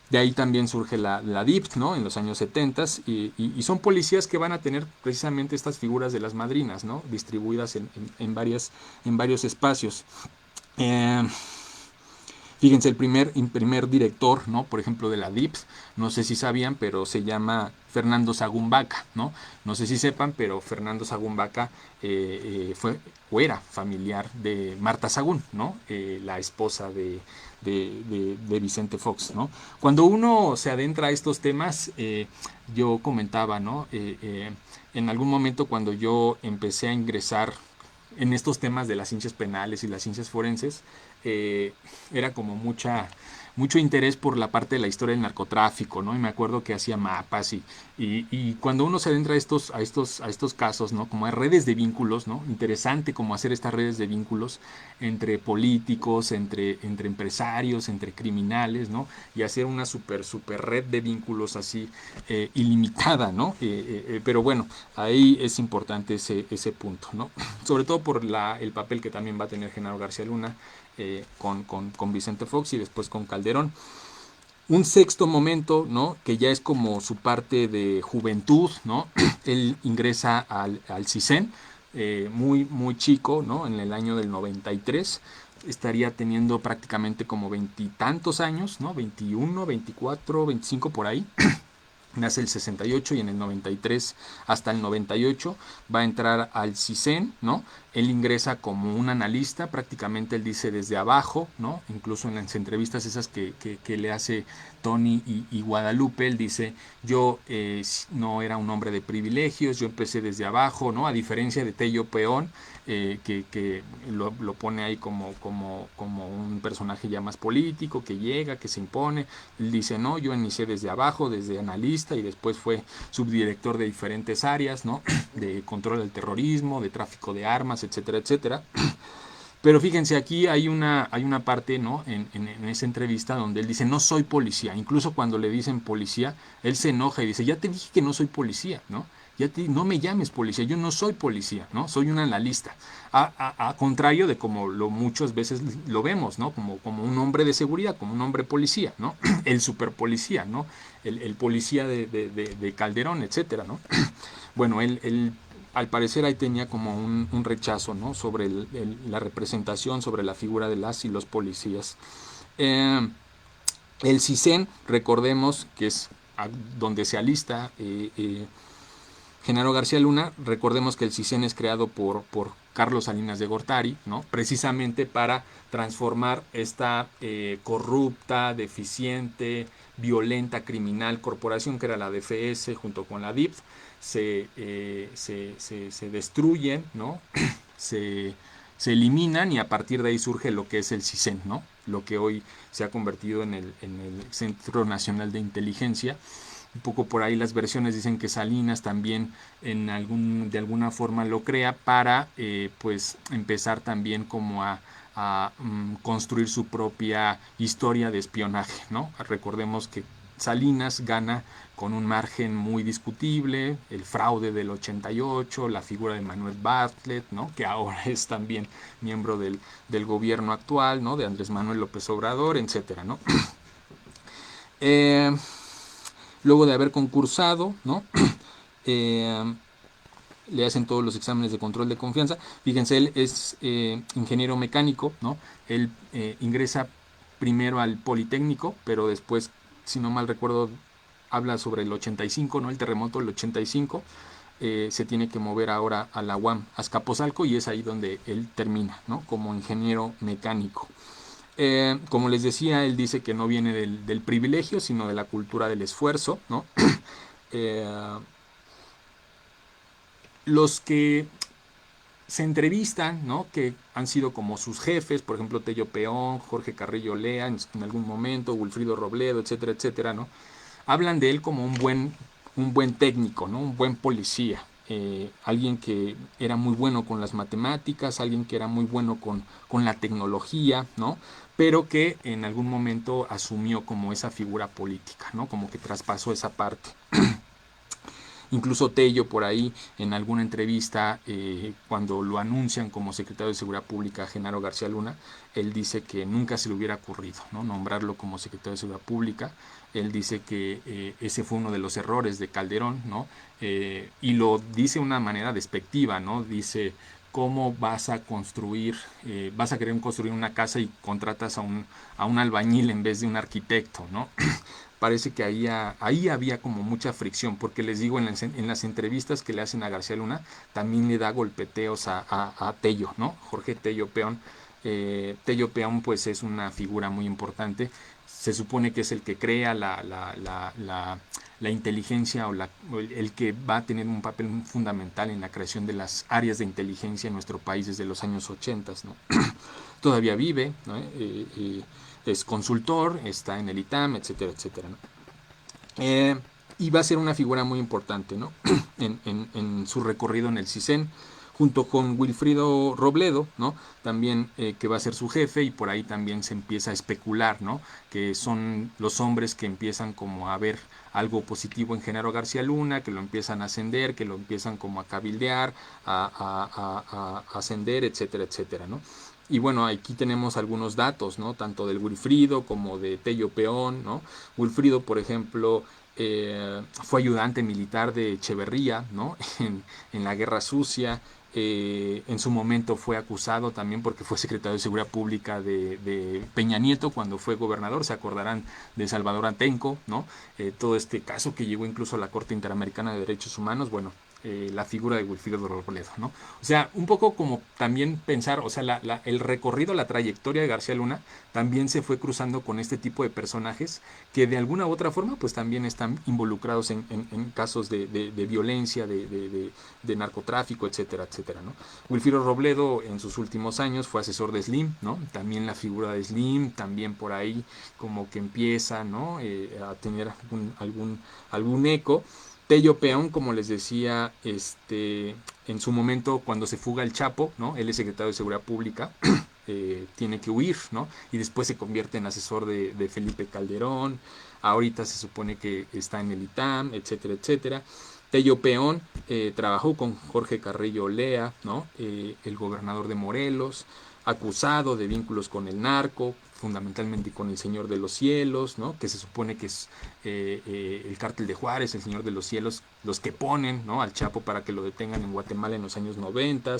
De ahí también surge la DIP, ¿no? En los años 70 y son policías que van a tener precisamente estas figuras de las madrinas, ¿no? Distribuidas en varios espacios. Eh, Fíjense, el primer director, ¿no? Por ejemplo, de la DIPS, no sé si sabían, pero se llama Fernando Sagún Vaca, ¿no? No sé si sepan, pero Fernando Sagún Vaca fue o era familiar de Marta Sagún, ¿no? La esposa de Vicente Fox, ¿no? Cuando uno se adentra a estos temas, yo comentaba, ¿no? En algún momento cuando yo empecé a ingresar en estos temas de las ciencias penales y las ciencias forenses, eh, era como mucho interés por la parte de la historia del narcotráfico, ¿no? Y me acuerdo que hacía mapas y cuando uno se adentra a estos casos, ¿no? Como hay redes de vínculos, ¿no? Interesante como hacer estas redes de vínculos entre políticos, entre empresarios, entre criminales, ¿no? Y hacer una super red de vínculos así ilimitada, ¿no? Pero bueno, ahí es importante ese punto, ¿no? Sobre todo por el papel que también va a tener Genaro García Luna con Vicente Fox y después con Calderón. Un sexto momento, ¿no? Que ya es como su parte de juventud, ¿no? Él ingresa al CISEN, muy chico, ¿no? En el año del 93 estaría teniendo prácticamente como veintitantos años, ¿no? 21, 24, 25 por ahí. Nace el 68 y en el 93 hasta el 98 va a entrar al CISEN, ¿no? Él ingresa como un analista, prácticamente él dice desde abajo, ¿no? Incluso en las entrevistas esas que le hace Tony y Guadalupe, él dice, yo no era un hombre de privilegios, yo empecé desde abajo, ¿no? A diferencia de Tello Peón, que lo pone ahí como un personaje ya más político, que llega, que se impone. Él dice, no, yo inicié desde abajo, desde analista y después fue subdirector de diferentes áreas, ¿no? De control del terrorismo, de tráfico de armas, etcétera, etcétera. Pero fíjense, aquí hay una parte, ¿no? En esa entrevista donde él dice, no soy policía. Incluso cuando le dicen policía, él se enoja y dice, ya te dije que no soy policía, ¿no? No me llames policía, yo no soy policía, ¿no? Soy un analista. A contrario de como muchas veces lo vemos, ¿no? Como un hombre de seguridad, como un hombre policía, ¿no? El super policía, ¿no? El policía de Calderón, etcétera, ¿no? Bueno, él al parecer ahí tenía como un rechazo, ¿no? Sobre la representación, sobre la figura de las y los policías. Eh, el CISEN, recordemos que es donde se alista Genaro García Luna. Recordemos que el CISEN es creado por Carlos Salinas de Gortari, ¿no? Precisamente para transformar esta corrupta, deficiente, violenta, criminal corporación que era la DFS junto con la DIP. Se destruyen, ¿no? se, se eliminan y a partir de ahí surge lo que es el CISEN, ¿no? Lo que hoy se ha convertido en el Centro Nacional de Inteligencia. Un poco por ahí las versiones dicen que Salinas también de alguna forma lo crea para pues empezar también como a construir su propia historia de espionaje, ¿no? Recordemos que Salinas gana con un margen muy discutible, el fraude del 88, la figura de Manuel Bartlett, ¿no? Que ahora es también miembro del gobierno actual, ¿no? De Andrés Manuel López Obrador, etcétera, ¿no? Luego de haber concursado, ¿no? le hacen todos los exámenes de control de confianza. Fíjense, él es ingeniero mecánico, ¿no? Él ingresa primero al Politécnico, pero después, si no mal recuerdo, habla sobre el 85, ¿no? El terremoto del 85. Se tiene que mover ahora a la UAM Azcapotzalco y es ahí donde él termina, ¿no? Como ingeniero mecánico. Como les decía, él dice que no viene del privilegio, sino de la cultura del esfuerzo, ¿no? eh, los que se entrevistan, ¿no? Que han sido como sus jefes, por ejemplo, Tello Peón, Jorge Carrillo Lea en algún momento, Wilfrido Robledo, etcétera, etcétera, ¿no? Hablan de él como un buen técnico, ¿no? Un buen policía. Alguien que era muy bueno con las matemáticas, alguien que era muy bueno con la tecnología, ¿no? Pero que en algún momento asumió como esa figura política, ¿no? Como que traspasó esa parte. Incluso Tello por ahí en alguna entrevista, cuando lo anuncian como secretario de Seguridad Pública a Genaro García Luna, él dice que nunca se le hubiera ocurrido, ¿no? Nombrarlo como secretario de Seguridad Pública. Él dice que ese fue uno de los errores de Calderón, ¿no? Y lo dice de una manera despectiva, ¿no? Dice, ¿cómo vas a construir, vas a querer construir una casa y contratas a un albañil en vez de un arquitecto, ¿no? Parece que ahí había como mucha fricción, porque les digo, en las entrevistas que le hacen a García Luna, también le da golpeteos a Tello, ¿no? Jorge Tello Peón. Tello Peón pues es una figura muy importante, se supone que es el que crea la inteligencia o el que va a tener un papel fundamental en la creación de las áreas de inteligencia en nuestro país desde los años 80, ¿no? Todavía vive, ¿no? Es consultor, está en el ITAM, etcétera, etcétera, ¿no? Y va a ser una figura muy importante, ¿no? en su recorrido en el CISEN, junto con Wilfrido Robledo, ¿no? También que va a ser su jefe, y por ahí también se empieza a especular, ¿no? Que son los hombres que empiezan como a ver algo positivo en Genaro García Luna, que lo empiezan a ascender, que lo empiezan como a cabildear, a ascender, etcétera, etcétera, ¿no? Y bueno, aquí tenemos algunos datos, ¿no? Tanto del Wilfrido como de Tello Peón, ¿no? Wilfrido, por ejemplo, fue ayudante militar de Echeverría, ¿no? En la Guerra Sucia. En su momento fue acusado también porque fue secretario de Seguridad Pública de Peña Nieto cuando fue gobernador. Se acordarán de Salvador Atenco, ¿no? Todo este caso que llegó incluso a la Corte Interamericana de Derechos Humanos. Bueno, la figura de Wilfrido Robledo, ¿no? O sea, un poco como también pensar, o sea, el recorrido, la trayectoria de García Luna también se fue cruzando con este tipo de personajes que de alguna u otra forma pues también están involucrados en casos de violencia, de narcotráfico, etcétera, etcétera, ¿no? Wilfrido Robledo en sus últimos años fue asesor de Slim, ¿no? También la figura de Slim, también por ahí como que empieza, ¿no? A tener algún eco. Tello Peón, como les decía, en su momento cuando se fuga el Chapo, ¿no? Él es secretario de Seguridad Pública, tiene que huir, ¿no? Y después se convierte en asesor de Felipe Calderón, ahorita se supone que está en el ITAM, etcétera, etcétera. Tello Peón trabajó con Jorge Carrillo Lea, ¿no? El gobernador de Morelos, acusado de vínculos con el narco, fundamentalmente con el Señor de los Cielos, ¿no? Que se supone que es el cártel de Juárez, el Señor de los Cielos, los que ponen, ¿no? Al Chapo para que lo detengan en Guatemala en los años 90.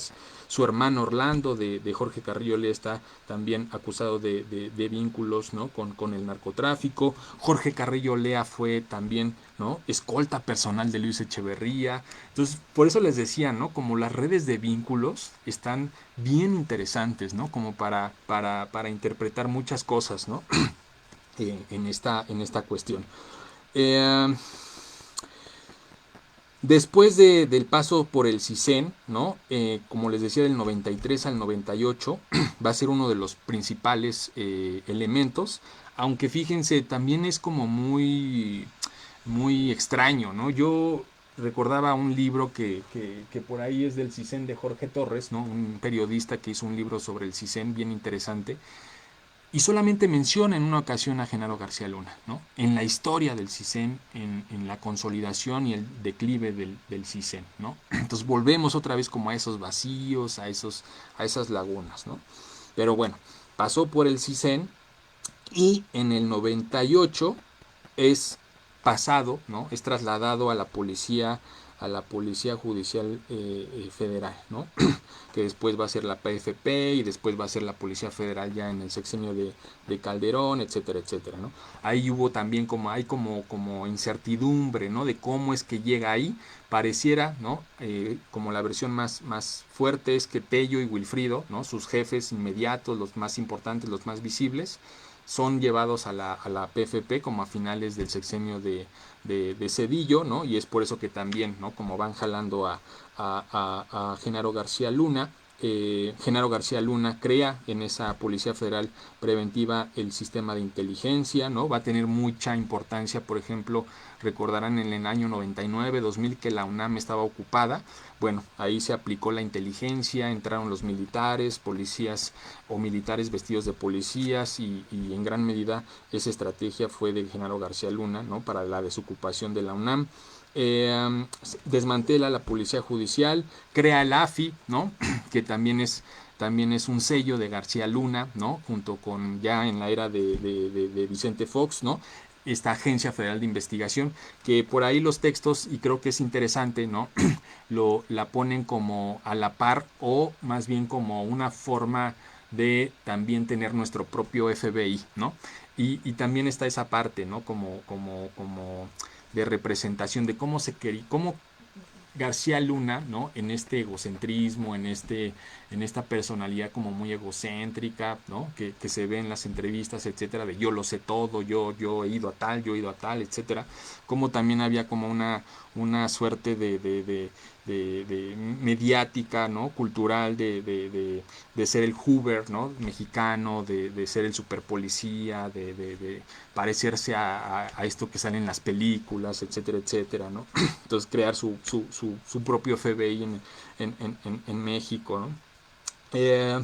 Su hermano Orlando de Jorge Carrillo le está también acusado de vínculos, ¿no? Con el narcotráfico. Jorge Carrillo Lea fue también, ¿no? Escolta personal de Luis Echeverría. Entonces, por eso les decía, ¿no? Como las redes de vínculos están bien interesantes, ¿no? Como para interpretar muchas cosas, ¿no? En esta cuestión. Eh, Después del paso por el CISEN, ¿no? Como les decía, del 93 al 98, va a ser uno de los principales elementos, aunque fíjense, también es como muy extraño, ¿no? Yo recordaba un libro que por ahí es del CISEN de Jorge Torres, ¿no? Un periodista que hizo un libro sobre el CISEN bien interesante, y solamente menciona en una ocasión a Genaro García Luna, ¿no? En la historia del CISEN, en la consolidación y el declive del CISEN, ¿no? Entonces volvemos otra vez como a esos vacíos, a esas lagunas, ¿no? Pero bueno, pasó por el CISEN y en el 98 es pasado, ¿no? Es trasladado a la policía a la Policía Judicial Federal, ¿no? Que después va a ser la PFP y después va a ser la Policía Federal ya en el sexenio de Calderón, etcétera, etcétera, ¿no? Ahí hubo también como incertidumbre, ¿no? De cómo es que llega ahí. Pareciera, ¿no? Como la versión más fuerte es que Tello y Wilfrido, ¿no? Sus jefes inmediatos, los más importantes, los más visibles, son llevados a la PFP como a finales del sexenio de Cedillo, ¿no? Y es por eso que también, ¿no? Como van jalando a Genaro García Luna, Genaro García Luna crea en esa Policía Federal Preventiva el sistema de inteligencia, ¿no? Va a tener mucha importancia, por ejemplo, recordarán en el año 99, 2000 que la UNAM estaba ocupada. Bueno, ahí se aplicó la inteligencia, entraron los militares, policías o militares vestidos de policías y en gran medida esa estrategia fue de Genaro García Luna, ¿no? Para la desocupación de la UNAM. Desmantela la policía judicial, crea el AFI, ¿no? Que también es un sello de García Luna, ¿no? Junto con ya en la era de Vicente Fox, ¿no? Esta Agencia Federal de Investigación, que por ahí los textos, y creo que es interesante, ¿no? La ponen como a la par o más bien como una forma de también tener nuestro propio FBI, ¿no? Y también está esa parte, ¿no? Como de representación de cómo se quería, cómo García Luna, ¿no? En este egocentrismo, en esta personalidad como muy egocéntrica, ¿no? Que se ve en las entrevistas, etcétera, de yo lo sé todo, yo he ido a tal, yo he ido a tal, etcétera. Como también había como una suerte de mediática, ¿no? Cultural de ser el Hoover, ¿no? Mexicano, de ser el superpolicía, de parecerse a esto que sale en las películas, etcétera, etcétera, ¿no? Entonces crear su propio FBI en México, ¿no? Eh,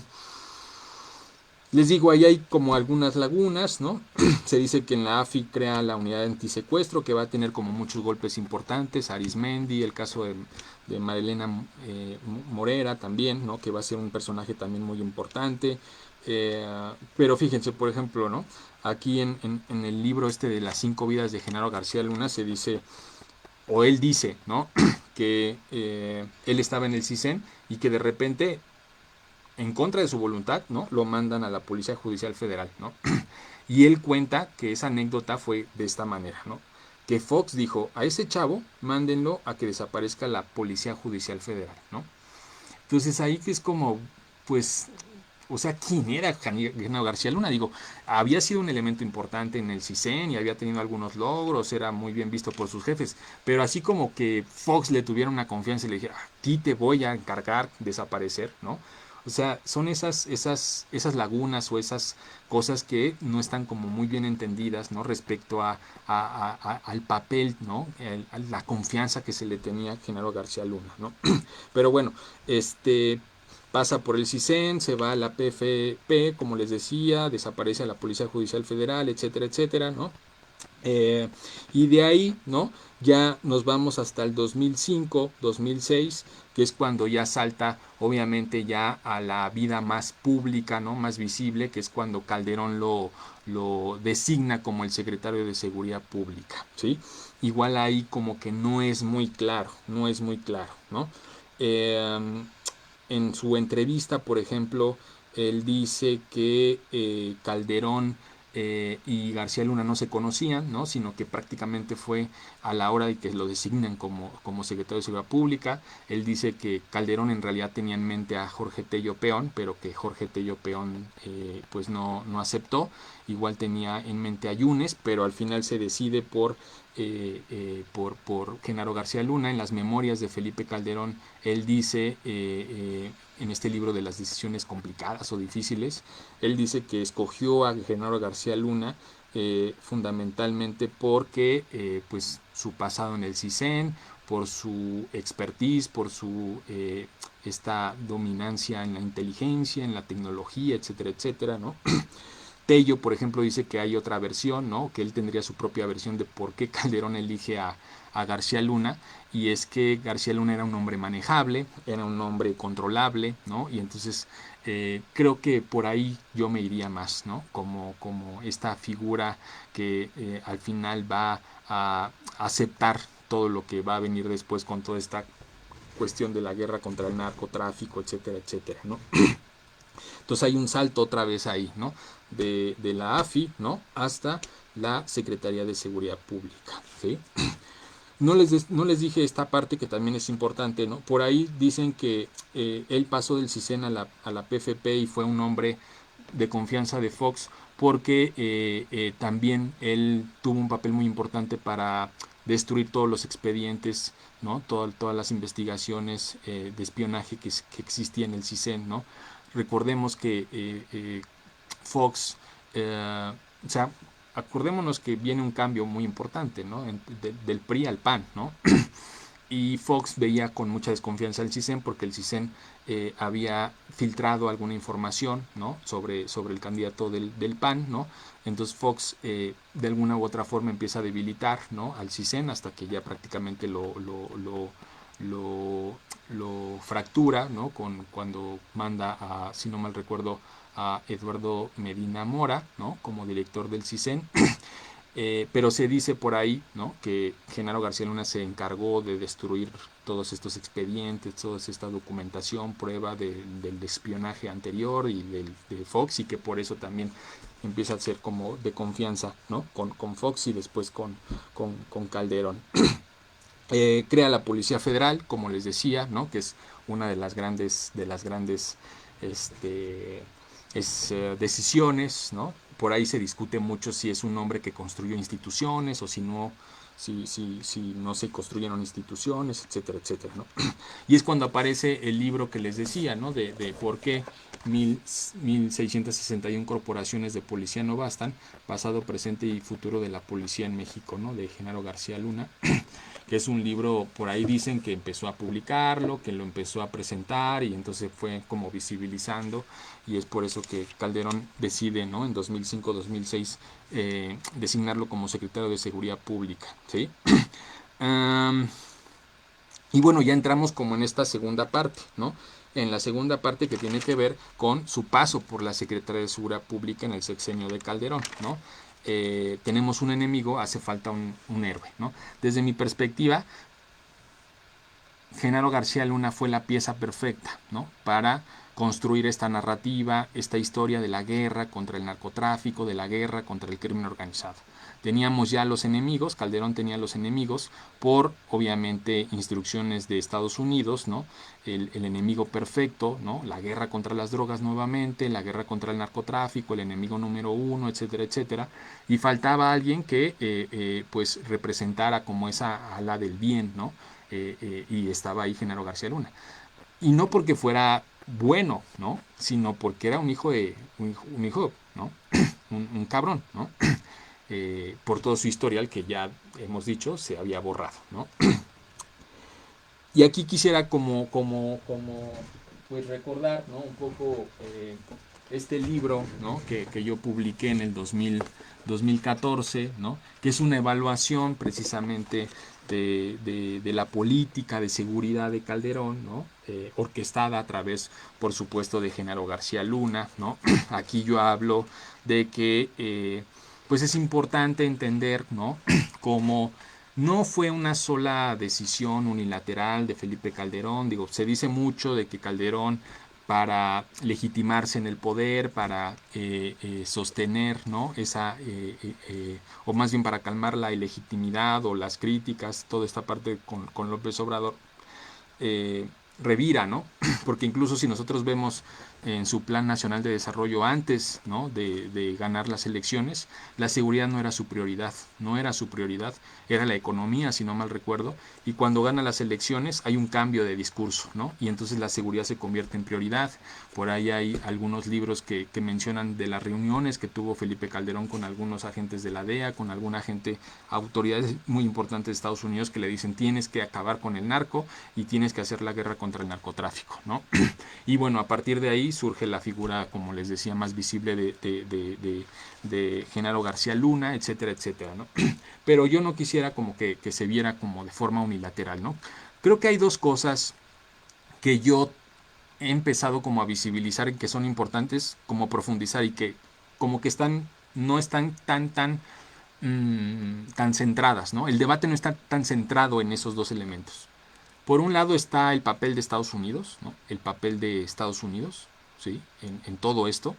Les digo, ahí hay como algunas lagunas, ¿no? Se dice que en la AFI crea la unidad de antisecuestro, que va a tener como muchos golpes importantes, Arismendi, el caso de Marilena Morera también, ¿no? Que va a ser un personaje también muy importante. Pero fíjense, por ejemplo, ¿no? Aquí en el libro este de las 5 vidas de Genaro García Luna se dice, o él dice, ¿no? Que él estaba en el CISEN y que de repente en contra de su voluntad, ¿no? Lo mandan a la Policía Judicial Federal, ¿no? Y él cuenta que esa anécdota fue de esta manera, ¿no? Que Fox dijo, a ese chavo, mándenlo a que desaparezca la Policía Judicial Federal, ¿no? Entonces ahí que es como, pues, o sea, ¿quién era Genaro García Luna? Digo, había sido un elemento importante en el CISEN y había tenido algunos logros, era muy bien visto por sus jefes, pero así como que Fox le tuviera una confianza y le dijera, aquí te voy a encargar desaparecer, ¿no? O sea, son esas lagunas o esas cosas que no están como muy bien entendidas, ¿no? Respecto al papel, ¿no? A la confianza que se le tenía a Genaro García Luna, ¿no? Pero bueno, pasa por el CISEN, se va a la PFP, como les decía, desaparece a la Policía Judicial Federal, etcétera, etcétera, ¿no? Y de ahí, ¿no? Ya nos vamos hasta el 2005, 2006, que es cuando ya salta, obviamente, ya a la vida más pública, ¿no? Más visible, que es cuando Calderón lo designa como el secretario de Seguridad Pública, ¿sí? Igual ahí como que no es muy claro, no es muy claro, ¿no? Eh, en su entrevista, por ejemplo, él dice que Calderón y García Luna no se conocían, ¿no? Sino que prácticamente fue a la hora de que lo designan como secretario de Seguridad Pública. Él dice que Calderón en realidad tenía en mente a Jorge Tello Peón, pero que Jorge Tello Peón pues no aceptó. Igual tenía en mente a Yunes, pero al final se decide por Genaro García Luna. En las memorias de Felipe Calderón, él dice, en este libro de las decisiones complicadas o difíciles, él dice que escogió a Genaro García Luna fundamentalmente porque pues su pasado en el CISEN, por su expertise, por su esta dominancia en la inteligencia, en la tecnología, etcétera, etcétera, ¿no? Tello, por ejemplo, dice que hay otra versión, ¿no? Que él tendría su propia versión de por qué Calderón elige a García Luna, y es que García Luna era un hombre manejable, era un hombre controlable, ¿no? Y entonces creo que por ahí yo me iría más, ¿no? Como esta figura que al final va a aceptar todo lo que va a venir después con toda esta cuestión de la guerra contra el narcotráfico, etcétera, etcétera, ¿no? Entonces hay un salto otra vez ahí, ¿no? De la AFI, ¿no? Hasta la Secretaría de Seguridad Pública, ¿sí? No les dije esta parte que también es importante, ¿no? Por ahí dicen que él pasó del CISEN a la PFP y fue un hombre de confianza de Fox porque también él tuvo un papel muy importante para destruir todos los expedientes, ¿no? Todas las investigaciones de espionaje que existía en el CISEN, ¿no? Recordemos que Fox, o sea, acordémonos que viene un cambio muy importante, ¿no? Del PRI al PAN, ¿no? Y Fox veía con mucha desconfianza al CISEN porque el CISEN había filtrado alguna información, ¿no? sobre el candidato del PAN, ¿no? Entonces Fox de alguna u otra forma empieza a debilitar, ¿no? al CISEN hasta que ya prácticamente lo fractura, ¿no? Cuando manda a, si no mal recuerdo, a Eduardo Medina Mora, ¿no? como director del CISEN. Pero se dice por ahí, ¿no? que Genaro García Luna se encargó de destruir todos estos expedientes, toda esta documentación, prueba del espionaje anterior y de Fox, y que por eso también empieza a ser como de confianza, ¿no? con Fox y después con Calderón. Crea la Policía Federal, como les decía, ¿no? que es una de las grandes este, decisiones, ¿no? Por ahí se discute mucho si es un hombre que construyó instituciones o si no, si no se construyeron instituciones, etcétera, etcétera, ¿no? Y es cuando aparece el libro que les decía, ¿no? de por qué 1661 corporaciones de policía no bastan, pasado, presente y futuro de la policía en México, ¿no? de Genaro García Luna, que es un libro, por ahí dicen que empezó a publicarlo, que lo empezó a presentar y entonces fue como visibilizando, y es por eso que Calderón decide, ¿no? en 2005-2006 designarlo como secretario de Seguridad Pública, ¿sí? Y bueno, ya entramos como en esta segunda parte, ¿no? En la segunda parte que tiene que ver con su paso por la Secretaría de Seguridad Pública en el sexenio de Calderón, ¿no? Tenemos un enemigo, hace falta un héroe, ¿no? Desde mi perspectiva, Genaro García Luna fue la pieza perfecta, ¿no? para construir esta narrativa, esta historia de la guerra contra el narcotráfico, de la guerra contra el crimen organizado. Teníamos ya los enemigos, Calderón tenía los enemigos por, obviamente, instrucciones de Estados Unidos, ¿no? El enemigo perfecto, ¿no? La guerra contra las drogas nuevamente, la guerra contra el narcotráfico, el enemigo número uno, etcétera, etcétera. Y faltaba alguien que, pues, representara como esa ala del bien, ¿no? Y estaba ahí Genaro García Luna. Y no porque fuera bueno, ¿no? Sino porque era un hijo, ¿no? un cabrón, ¿no? Por todo su historial que ya hemos dicho se había borrado, ¿no? Y aquí quisiera pues recordar, ¿no? un poco este libro, ¿no? que yo publiqué en el 2014, ¿no? que es una evaluación precisamente de la política de seguridad de Calderón, ¿no? Orquestada a través, por supuesto, de Genaro García Luna, ¿no? Aquí yo hablo de que pues es importante entender, ¿no? cómo no fue una sola decisión unilateral de Felipe Calderón. Digo, se dice mucho de que Calderón, para legitimarse en el poder, para sostener, ¿no? o más bien para calmar la ilegitimidad o las críticas, toda esta parte con López Obrador, revira, ¿no? Porque incluso si nosotros vemos en su Plan Nacional de Desarrollo antes, ¿no? de ganar las elecciones, la seguridad no era su prioridad, era la economía, si no mal recuerdo, y cuando gana las elecciones hay un cambio de discurso, ¿no? Y entonces la seguridad se convierte en prioridad. Por ahí hay algunos libros que mencionan de las reuniones que tuvo Felipe Calderón con algunos agentes de la DEA, con alguna gente, autoridades muy importantes de Estados Unidos, que le dicen tienes que acabar con el narco y tienes que hacer la guerra contra el narcotráfico, ¿no? Y bueno, a partir de ahí surge la figura, como les decía, más visible de Genaro García Luna, etcétera, etcétera, ¿no? Pero yo no quisiera como que se viera como de forma unilateral, ¿no? Creo que hay dos cosas que yo he empezado como a visibilizar y que son importantes, como profundizar y que como que no están tan tan centradas, ¿no? El debate no está tan centrado en esos dos elementos. Por un lado está el papel de Estados Unidos, ¿no? El papel de Estados Unidos, ¿sí? En todo esto.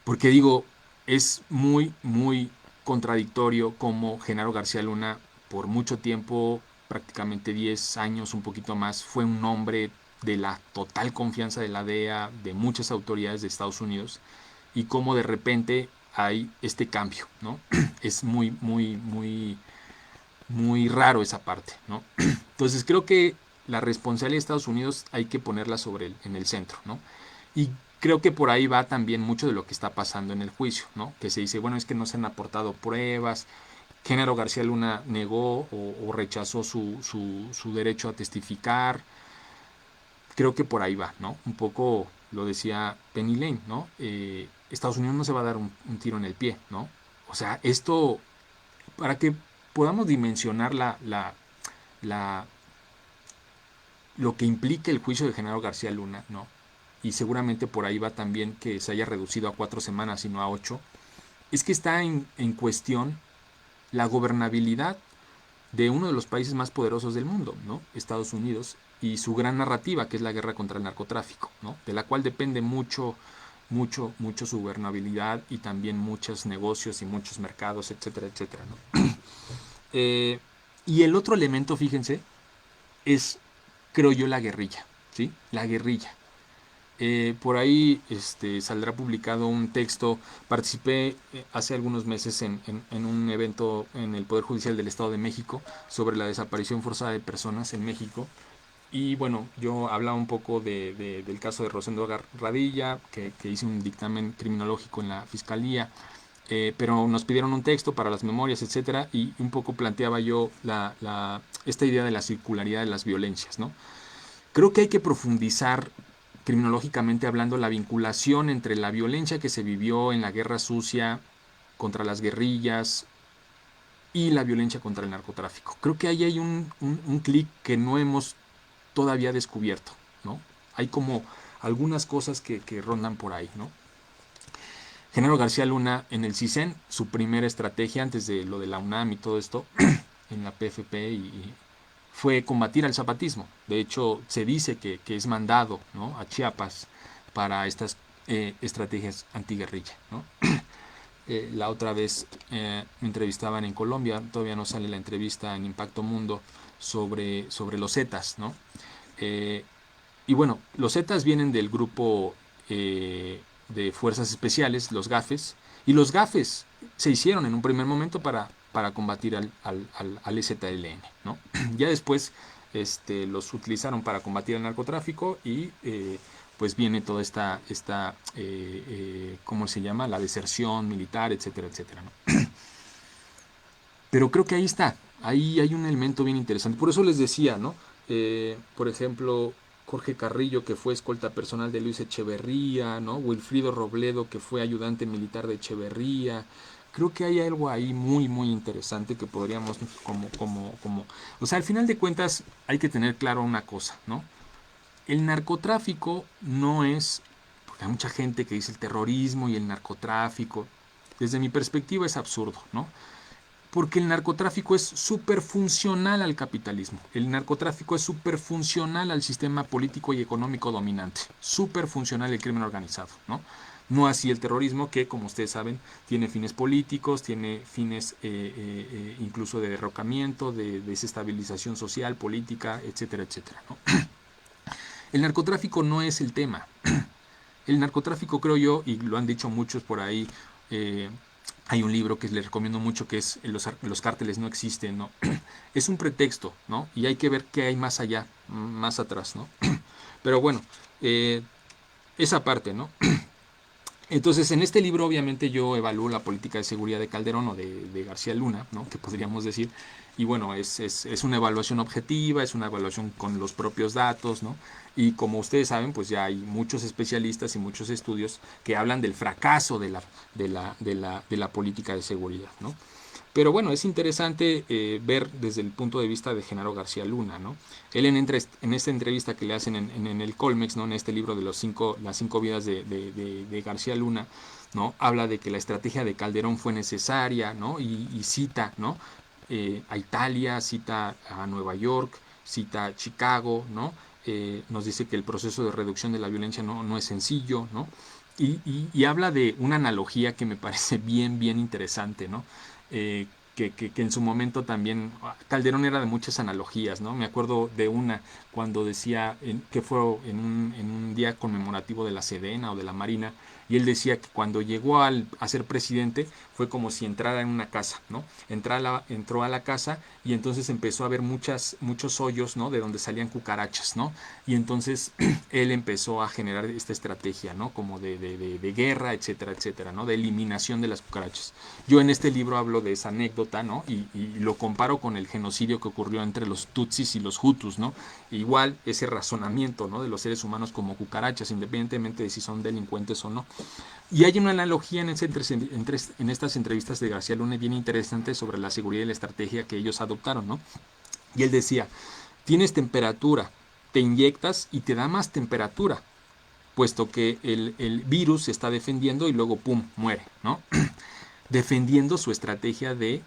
Porque digo, es muy, muy contradictorio como Genaro García Luna por mucho tiempo, prácticamente 10 años, un poquito más, fue un hombre de la total confianza de la DEA, de muchas autoridades de Estados Unidos, y cómo de repente hay este cambio, ¿no? Es muy, muy, muy, muy raro esa parte, ¿no? Entonces creo que la responsabilidad de Estados Unidos hay que ponerla en el centro, ¿no? Y creo que por ahí va también mucho de lo que está pasando en el juicio, ¿no? Que se dice, bueno, es que no se han aportado pruebas, Genaro García Luna negó o rechazó su derecho a testificar. Creo que por ahí va, ¿no? Un poco lo decía Penny Lane, ¿no? Estados Unidos no se va a dar un tiro en el pie, ¿no? O sea, esto, para que podamos dimensionar la, lo que implica el juicio de Genaro García Luna, ¿no? Y seguramente por ahí va también que se haya reducido a 4 semanas y no a 8, es que está en cuestión la gobernabilidad de uno de los países más poderosos del mundo, ¿no? Estados Unidos, y su gran narrativa, que es la guerra contra el narcotráfico, ¿no? De la cual depende mucho, mucho, mucho su gobernabilidad y también muchos negocios y muchos mercados, etcétera, etcétera, ¿no? Eh, y el otro elemento, fíjense, es, creo yo, la guerrilla, ¿sí? La guerrilla. Por ahí saldrá publicado un texto. Participé hace algunos meses en un evento en el Poder Judicial del Estado de México sobre la desaparición forzada de personas en México. Y bueno, yo hablaba un poco del caso de Rosendo Radilla, que hice un dictamen criminológico en la fiscalía, pero nos pidieron un texto para las memorias, etcétera, y un poco planteaba yo esta idea de la circularidad de las violencias, ¿no? Creo que hay que profundizar criminológicamente hablando la vinculación entre la violencia que se vivió en la guerra sucia contra las guerrillas y la violencia contra el narcotráfico. Creo que ahí hay un clic que no hemos todavía descubierto, ¿no? Hay como algunas cosas que rondan por ahí, ¿no? Genaro García Luna en el CISEN, su primera estrategia antes de lo de la UNAM y todo esto, en la PFP fue combatir al zapatismo. De hecho, se dice que es mandado, ¿no?, a Chiapas para estas estrategias antiguerrilla, ¿no? La otra vez me entrevistaban en Colombia, todavía no sale la entrevista en Impacto Mundo, sobre los Zetas, ¿no? Eh, y bueno, los Zetas vienen del grupo de fuerzas especiales, los GAFES, y los GAFES se hicieron en un primer momento para combatir al EZLN, ¿no? Ya después los utilizaron para combatir el narcotráfico y pues viene toda ¿cómo se llama? La deserción militar, etcétera, etcétera, ¿no? Pero creo que ahí está, ahí hay un elemento bien interesante. Por eso les decía, ¿no? Por ejemplo, Jorge Carrillo, que fue escolta personal de Luis Echeverría, ¿no? Wilfrido Robledo, que fue ayudante militar de Echeverría. Creo que hay algo ahí muy, muy interesante que podríamos, o sea, al final de cuentas hay que tener claro una cosa, ¿no? El narcotráfico no es, porque hay mucha gente que dice el terrorismo y el narcotráfico. Desde mi perspectiva es absurdo, ¿no? Porque el narcotráfico es súper funcional al capitalismo. El narcotráfico es súper funcional al sistema político y económico dominante. Súper funcional al crimen organizado, ¿no? No así el terrorismo, que como ustedes saben tiene fines políticos, tiene fines incluso de derrocamiento, de desestabilización social, política, etcétera, etcétera, ¿no? El narcotráfico no es el tema. El narcotráfico, creo yo, y lo han dicho muchos por ahí, hay un libro que les recomiendo mucho que es Los cárteles no existen, ¿no? Es un pretexto, ¿no? Y hay que ver qué hay más allá, más atrás, ¿no? Pero bueno, esa parte, ¿no? Entonces, en este libro, obviamente, yo evalúo la política de seguridad de Calderón o de García Luna, ¿no?, que podríamos decir. Y bueno, es una evaluación objetiva, es una evaluación con los propios datos, ¿no? Y como ustedes saben, pues ya hay muchos especialistas y muchos estudios que hablan del fracaso de la política de seguridad, ¿no? Pero bueno, es interesante ver desde el punto de vista de Genaro García Luna, ¿no? Él en esta entrevista que le hacen en el Colmex, ¿no?, en este libro de las cinco vidas de García Luna, ¿no? Habla de que la estrategia de Calderón fue necesaria, ¿no? Y cita, ¿no? A Italia, cita a Nueva York, cita a Chicago, ¿no? Nos dice que el proceso de reducción de la violencia no es sencillo, ¿no? Y habla de una analogía que me parece bien interesante, ¿no? Que en su momento también Calderón era de muchas analogías, ¿no? Me acuerdo de una cuando decía que fue en un día conmemorativo de la Sedena o de la Marina, y él decía que cuando llegó a ser presidente fue como si entrara en una casa, ¿no? Entró a la casa y entonces empezó a ver muchos hoyos, ¿no? De donde salían cucarachas, ¿no? Y entonces él empezó a generar esta estrategia, ¿no? Como de guerra, etcétera, ¿no? De eliminación de las cucarachas. Yo en este libro hablo de esa anécdota, ¿no? Y lo comparo con el genocidio que ocurrió entre los Tutsis y los Hutus, ¿no? Igual ese razonamiento, ¿no? De los seres humanos como cucarachas, independientemente de si son delincuentes o no. Y hay una analogía en estas entrevistas de García Luna bien interesante sobre la seguridad y la estrategia que ellos adoptaron, ¿no? Y él decía, tienes temperatura, te inyectas y te da más temperatura, puesto que el virus se está defendiendo y luego, ¡pum!, muere, ¿no? Defendiendo su estrategia de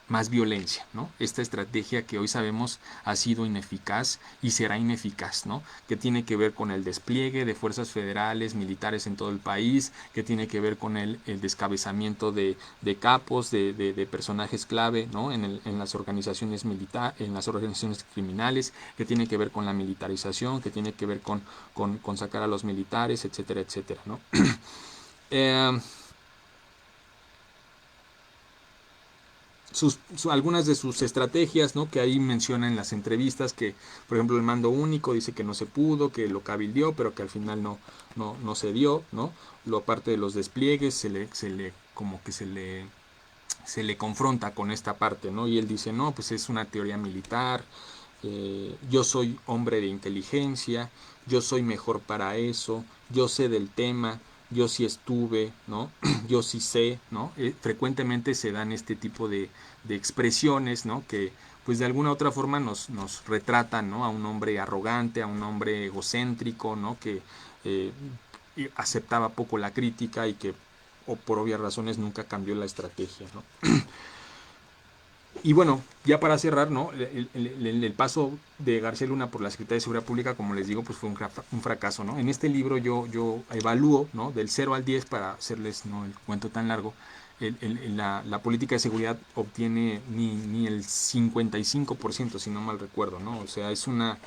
más violencia, ¿no? Esta estrategia que hoy sabemos ha sido ineficaz y será ineficaz, ¿no? Que tiene que ver con el despliegue de fuerzas federales, militares en todo el país, que tiene que ver con el descabezamiento de capos, de personajes clave, ¿no? En las organizaciones en las organizaciones criminales, que tiene que ver con la militarización, que tiene que ver con sacar a los militares, etcétera, ¿no? eh, algunas de sus estrategias, ¿no? Que ahí menciona en las entrevistas que, por ejemplo, el mando único dice que no se pudo, que lo cabildeó, pero que al final no se dio, ¿no? Lo aparte de los despliegues, como que se le confronta con esta parte, ¿no? Y él dice, no, pues es una teoría militar, yo soy hombre de inteligencia, yo soy mejor para eso, yo sé del tema, yo sí estuve, ¿no? Yo sí sé, ¿no? Frecuentemente se dan este tipo de expresiones, ¿no? Que pues de alguna u otra forma nos retratan, ¿no? A un hombre arrogante, a un hombre egocéntrico, ¿no? Que eh, aceptaba poco la crítica y que o por obvias razones nunca cambió la estrategia, ¿no? Y bueno, ya para cerrar, ¿no? El paso de García Luna por la Secretaría de Seguridad Pública, como les digo, pues fue un fracaso, ¿no? En este libro yo evalúo, ¿no? Del 0 al 10, para hacerles, ¿no?, el cuento tan largo, la política de seguridad obtiene ni el 55%, si no mal recuerdo, ¿no? O sea, es una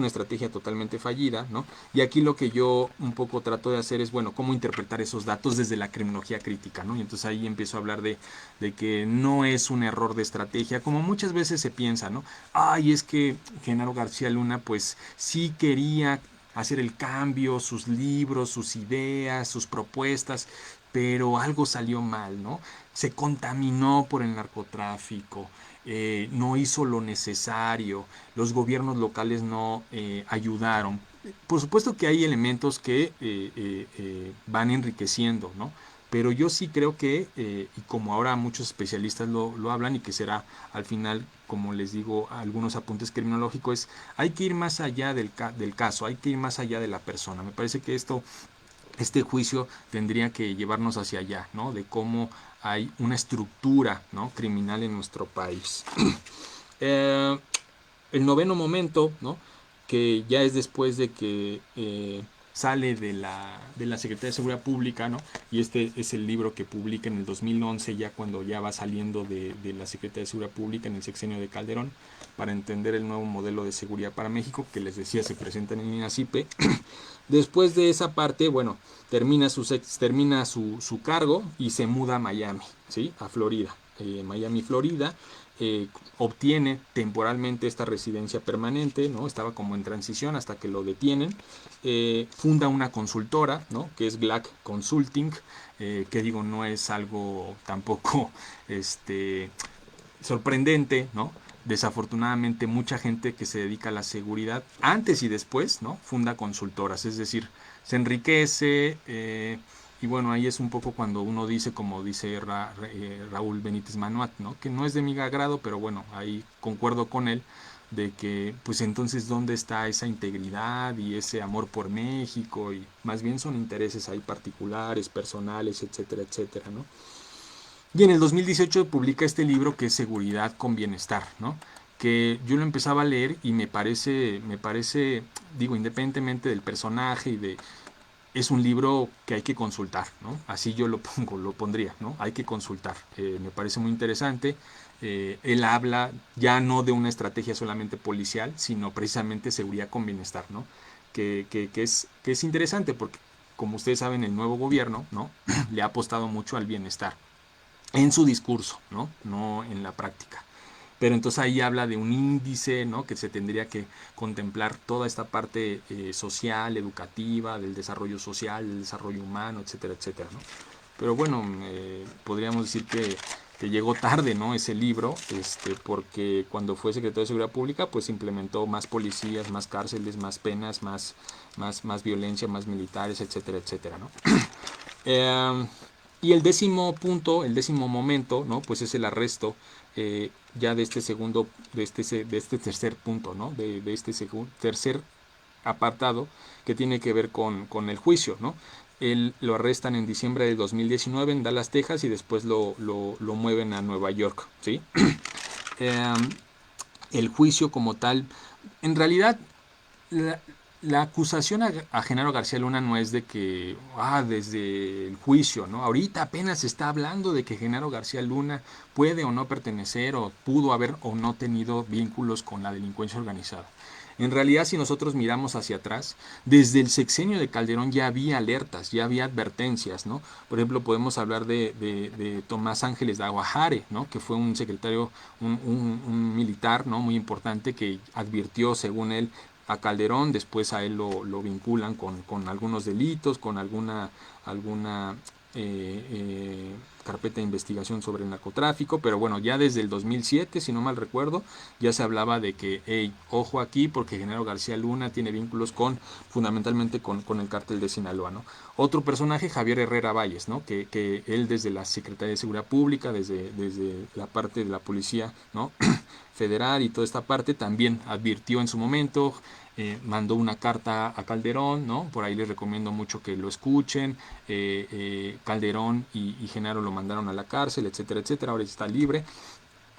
estrategia totalmente fallida, ¿no? Y aquí lo que yo un poco trato de hacer es, bueno, cómo interpretar esos datos desde la criminología crítica, ¿no? Y entonces ahí empiezo a hablar de que no es un error de estrategia, como muchas veces se piensa, ¿no? Ay, es que Genaro García Luna, pues sí quería hacer el cambio, sus libros, sus ideas, sus propuestas, pero algo salió mal, ¿no? Se contaminó por el narcotráfico, no hizo lo necesario, los gobiernos locales no ayudaron. Por supuesto que hay elementos que van enriqueciendo, ¿no? Pero yo sí creo que, y como ahora muchos especialistas lo hablan y que será al final, como les digo, algunos apuntes criminológicos, hay que ir más allá del caso, hay que ir más allá de la persona. Me parece que este juicio tendría que llevarnos hacia allá, ¿no? De cómo hay una estructura, ¿no?, criminal en nuestro país. Eh, el noveno momento, ¿no?, que ya es después de que sale de la Secretaría de Seguridad Pública, ¿no? Y este es el libro que publica en el 2011, ya cuando ya va saliendo de la Secretaría de Seguridad Pública en el sexenio de Calderón, para entender el nuevo modelo de seguridad para México, que les decía se presenta en el INACIPE. Después de esa parte, bueno, termina su cargo y se muda a Miami, ¿sí? A Florida. Miami, Florida. Obtiene temporalmente esta residencia permanente, ¿no? Estaba como en transición hasta que lo detienen. Funda una consultora, ¿no?, que es Black Consulting, que digo, no es algo tampoco sorprendente, ¿no? Desafortunadamente mucha gente que se dedica a la seguridad antes y después, ¿no?, funda consultoras, es decir, se enriquece, y bueno, ahí es un poco cuando uno dice, como dice Raúl Benítez Manuat, ¿no?, que no es de mi agrado, pero bueno, ahí concuerdo con él, de que pues entonces dónde está esa integridad y ese amor por México, y más bien son intereses ahí particulares, personales, etcétera, etcétera, ¿no? Y en el 2018 publica este libro que es Seguridad con Bienestar, ¿no? Que yo lo empezaba a leer y me parece, digo, independientemente del personaje y de, es un libro que hay que consultar, ¿no? Así yo lo pongo, lo pondría, ¿no? Hay que consultar. Me parece muy interesante. Él habla ya no de una estrategia solamente policial, sino precisamente seguridad con bienestar, ¿no? Que es interesante porque, como ustedes saben, el nuevo gobierno, ¿no? Le ha apostado mucho al bienestar en su discurso, ¿no? No en la práctica. Pero entonces ahí habla de un índice, ¿no? Que se tendría que contemplar toda esta parte social, educativa, del desarrollo social, del desarrollo humano, etcétera, etcétera, ¿no? Pero bueno, podríamos decir que llegó tarde, ¿no? Ese libro, porque cuando fue secretario de Seguridad Pública, pues implementó más policías, más cárceles, más penas, más violencia, más militares, etcétera, etcétera, ¿no? Eh, y el décimo punto, el décimo momento, ¿no? Pues es el arresto ya de este segundo, de este tercer punto, ¿no? De este tercer apartado que tiene que ver con el juicio, ¿no? Él lo arrestan en diciembre de 2019 en Dallas, Texas, y después lo mueven a Nueva York, ¿sí? Eh, el juicio como tal, en realidad la, la acusación a Genaro García Luna no es de que, desde el juicio, ¿no? Ahorita apenas se está hablando de que Genaro García Luna puede o no pertenecer o pudo haber o no tenido vínculos con la delincuencia organizada. En realidad, si nosotros miramos hacia atrás, desde el sexenio de Calderón ya había alertas, ya había advertencias, ¿no? Por ejemplo, podemos hablar de Tomás Ángeles de Aguajare, ¿no? Que fue un secretario, un militar, ¿no? Muy importante, que advirtió, según él, a Calderón. Después a él lo vinculan con algunos delitos, con alguna carpeta de investigación sobre el narcotráfico, pero bueno, ya desde el 2007, si no mal recuerdo, ya se hablaba de que, hey, ojo aquí, porque Genaro García Luna tiene vínculos fundamentalmente con el cártel de Sinaloa, ¿no? Otro personaje, Javier Herrera Valles, ¿no? Que él desde la Secretaría de Seguridad Pública, desde la parte de la policía, ¿no? Federal y toda esta parte, también advirtió en su momento, mandó una carta a Calderón, ¿no? Por ahí les recomiendo mucho que lo escuchen. Calderón y Genaro lo mandaron a la cárcel, etcétera, etcétera. Ahora está libre.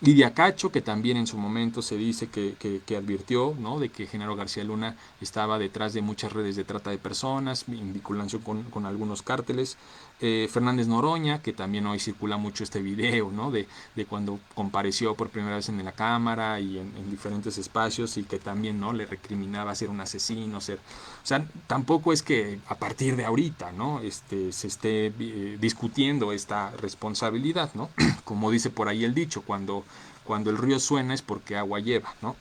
Lidia Cacho, que también en su momento se dice que advirtió, ¿no? De que Genaro García Luna estaba detrás de muchas redes de trata de personas, en vinculación con algunos cárteles. Fernández Noroña, que también hoy circula mucho este video, ¿no? De cuando compareció por primera vez en la Cámara y en diferentes espacios, y que también, ¿no? Le recriminaba ser un asesino, ser... O sea, tampoco es que a partir de ahorita, ¿no? Se esté discutiendo esta responsabilidad, ¿no? Como dice por ahí el dicho, cuando el río suena es porque agua lleva, ¿no?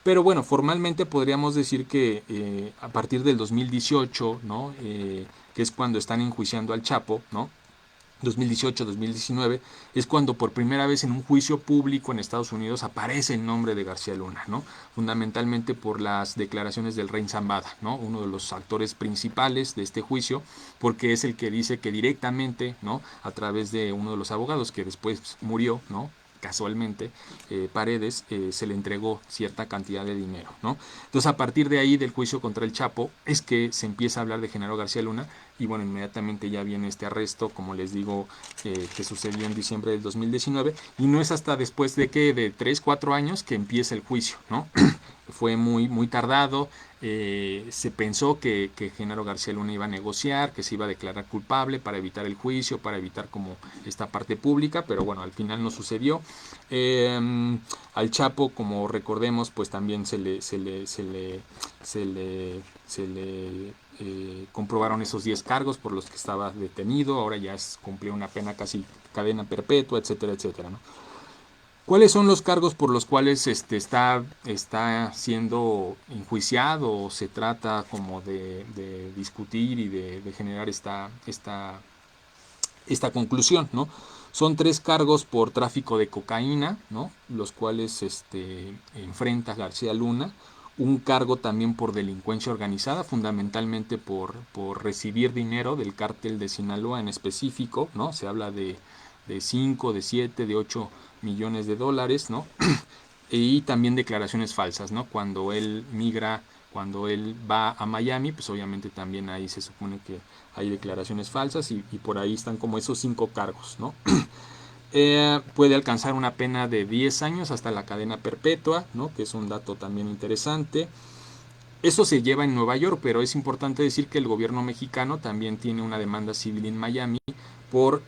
Pero bueno, formalmente podríamos decir que a partir del 2018, ¿no? Que es cuando están enjuiciando al Chapo, ¿no? 2018-2019, es cuando por primera vez en un juicio público en Estados Unidos aparece el nombre de García Luna, ¿no? Fundamentalmente por las declaraciones del Rey Zambada, ¿no? Uno de los actores principales de este juicio, porque es el que dice que directamente, ¿no? A través de uno de los abogados que después murió, ¿no? Casualmente, Paredes, se le entregó cierta cantidad de dinero, ¿no? Entonces, a partir de ahí, del juicio contra el Chapo, es que se empieza a hablar de Genaro García Luna, y bueno, inmediatamente ya viene este arresto, como les digo, que sucedió en diciembre del 2019, y no es hasta después de 3, 4 años que empieza el juicio, ¿no? Fue muy, muy tardado. Se pensó que Genaro García Luna iba a negociar, que se iba a declarar culpable para evitar el juicio, para evitar como esta parte pública, pero bueno, al final no sucedió. Al Chapo, como recordemos, pues también comprobaron esos 10 cargos por los que estaba detenido. Ahora ya cumplió una pena casi cadena perpetua, etcétera, etcétera, ¿no? ¿Cuáles son los cargos por los cuales está siendo enjuiciado, o se trata como de discutir y de generar esta conclusión, ¿no? Son 3 cargos por tráfico de cocaína, ¿no? Los cuales enfrenta García Luna. Un cargo también por delincuencia organizada, fundamentalmente por recibir dinero del cártel de Sinaloa en específico, ¿no? Se habla de 5, de 7, de 8 millones de dólares, ¿no? y también declaraciones falsas, ¿no? Cuando él migra, cuando él va a Miami, pues obviamente también ahí se supone que hay declaraciones falsas y por ahí están como esos 5 cargos, ¿no? Puede alcanzar una pena de 10 años hasta la cadena perpetua, ¿no? Que es un dato también interesante. Eso se lleva en Nueva York, pero es importante decir que el gobierno mexicano también tiene una demanda civil en Miami por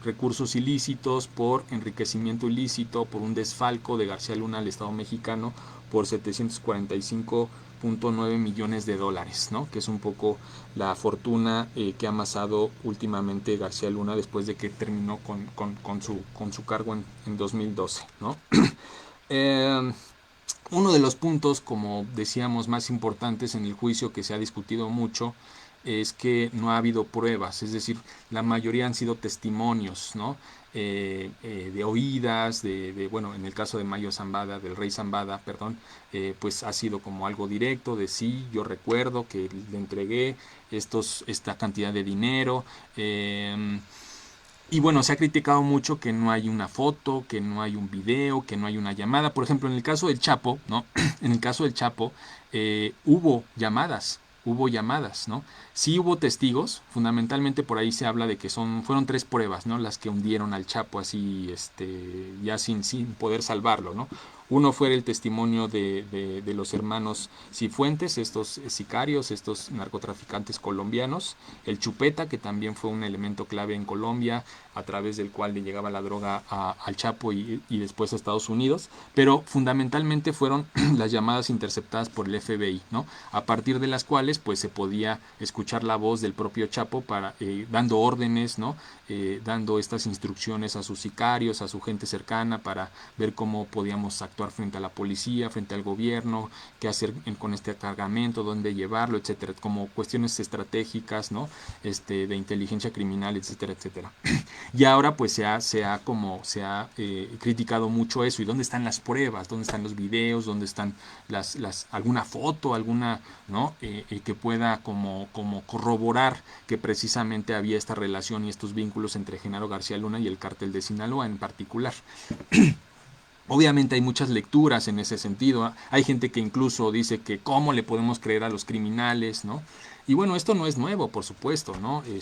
recursos ilícitos, por enriquecimiento ilícito, por un desfalco de García Luna al Estado mexicano por 745.9 millones de dólares, ¿no? Que es un poco la fortuna que ha amasado últimamente García Luna después de que terminó con su cargo en 2012, ¿no? eh, Uno de los puntos, como decíamos, más importantes en el juicio que se ha discutido mucho es que no ha habido pruebas, es decir, la mayoría han sido testimonios, ¿no? De oídas, bueno, en el caso de Mayo Zambada, del rey Zambada, perdón, pues ha sido como algo directo de sí, yo recuerdo que le entregué esta cantidad de dinero, y bueno, se ha criticado mucho que no hay una foto, que no hay un video, que no hay una llamada. Por ejemplo, en el caso del Chapo, ¿no? En el caso del Chapo, hubo llamadas, ¿no? Sí hubo testigos, fundamentalmente por ahí se habla de que fueron 3 pruebas, ¿no? Las que hundieron al Chapo así, ya sin poder salvarlo, ¿no? Uno fue el testimonio de los hermanos Cifuentes, estos sicarios, estos narcotraficantes colombianos, el Chupeta, que también fue un elemento clave en Colombia, a través del cual le llegaba la droga al Chapo y después a Estados Unidos, pero fundamentalmente fueron las llamadas interceptadas por el FBI, ¿no? A partir de las cuales pues se podía escuchar la voz del propio Chapo dando órdenes, ¿no? Dando estas instrucciones a sus sicarios, a su gente cercana para ver cómo podíamos actuar frente a la policía, frente al gobierno, qué hacer con este cargamento, dónde llevarlo, etcétera, como cuestiones estratégicas, ¿no? De inteligencia criminal, etcétera, etcétera. Y ahora pues se ha criticado mucho eso. ¿Y dónde están las pruebas? ¿Dónde están los videos? ¿Dónde están alguna foto, alguna, ¿no? Que pueda como corroborar que precisamente había esta relación y estos vínculos entre Genaro García Luna y el cártel de Sinaloa en particular? Obviamente hay muchas lecturas en ese sentido. Hay gente que incluso dice que cómo le podemos creer a los criminales, ¿no? Y bueno, esto no es nuevo, por supuesto, ¿no? Y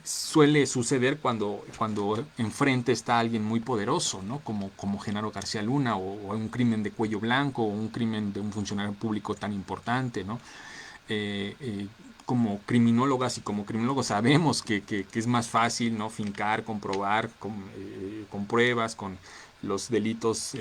suele suceder cuando enfrente está alguien muy poderoso, ¿no? Como Genaro García Luna, o un crimen de cuello blanco, o un crimen de un funcionario público tan importante, ¿no? eh, eh, Como criminólogas y como criminólogos sabemos que es más fácil, ¿no? Fincar, comprobar con pruebas, con los delitos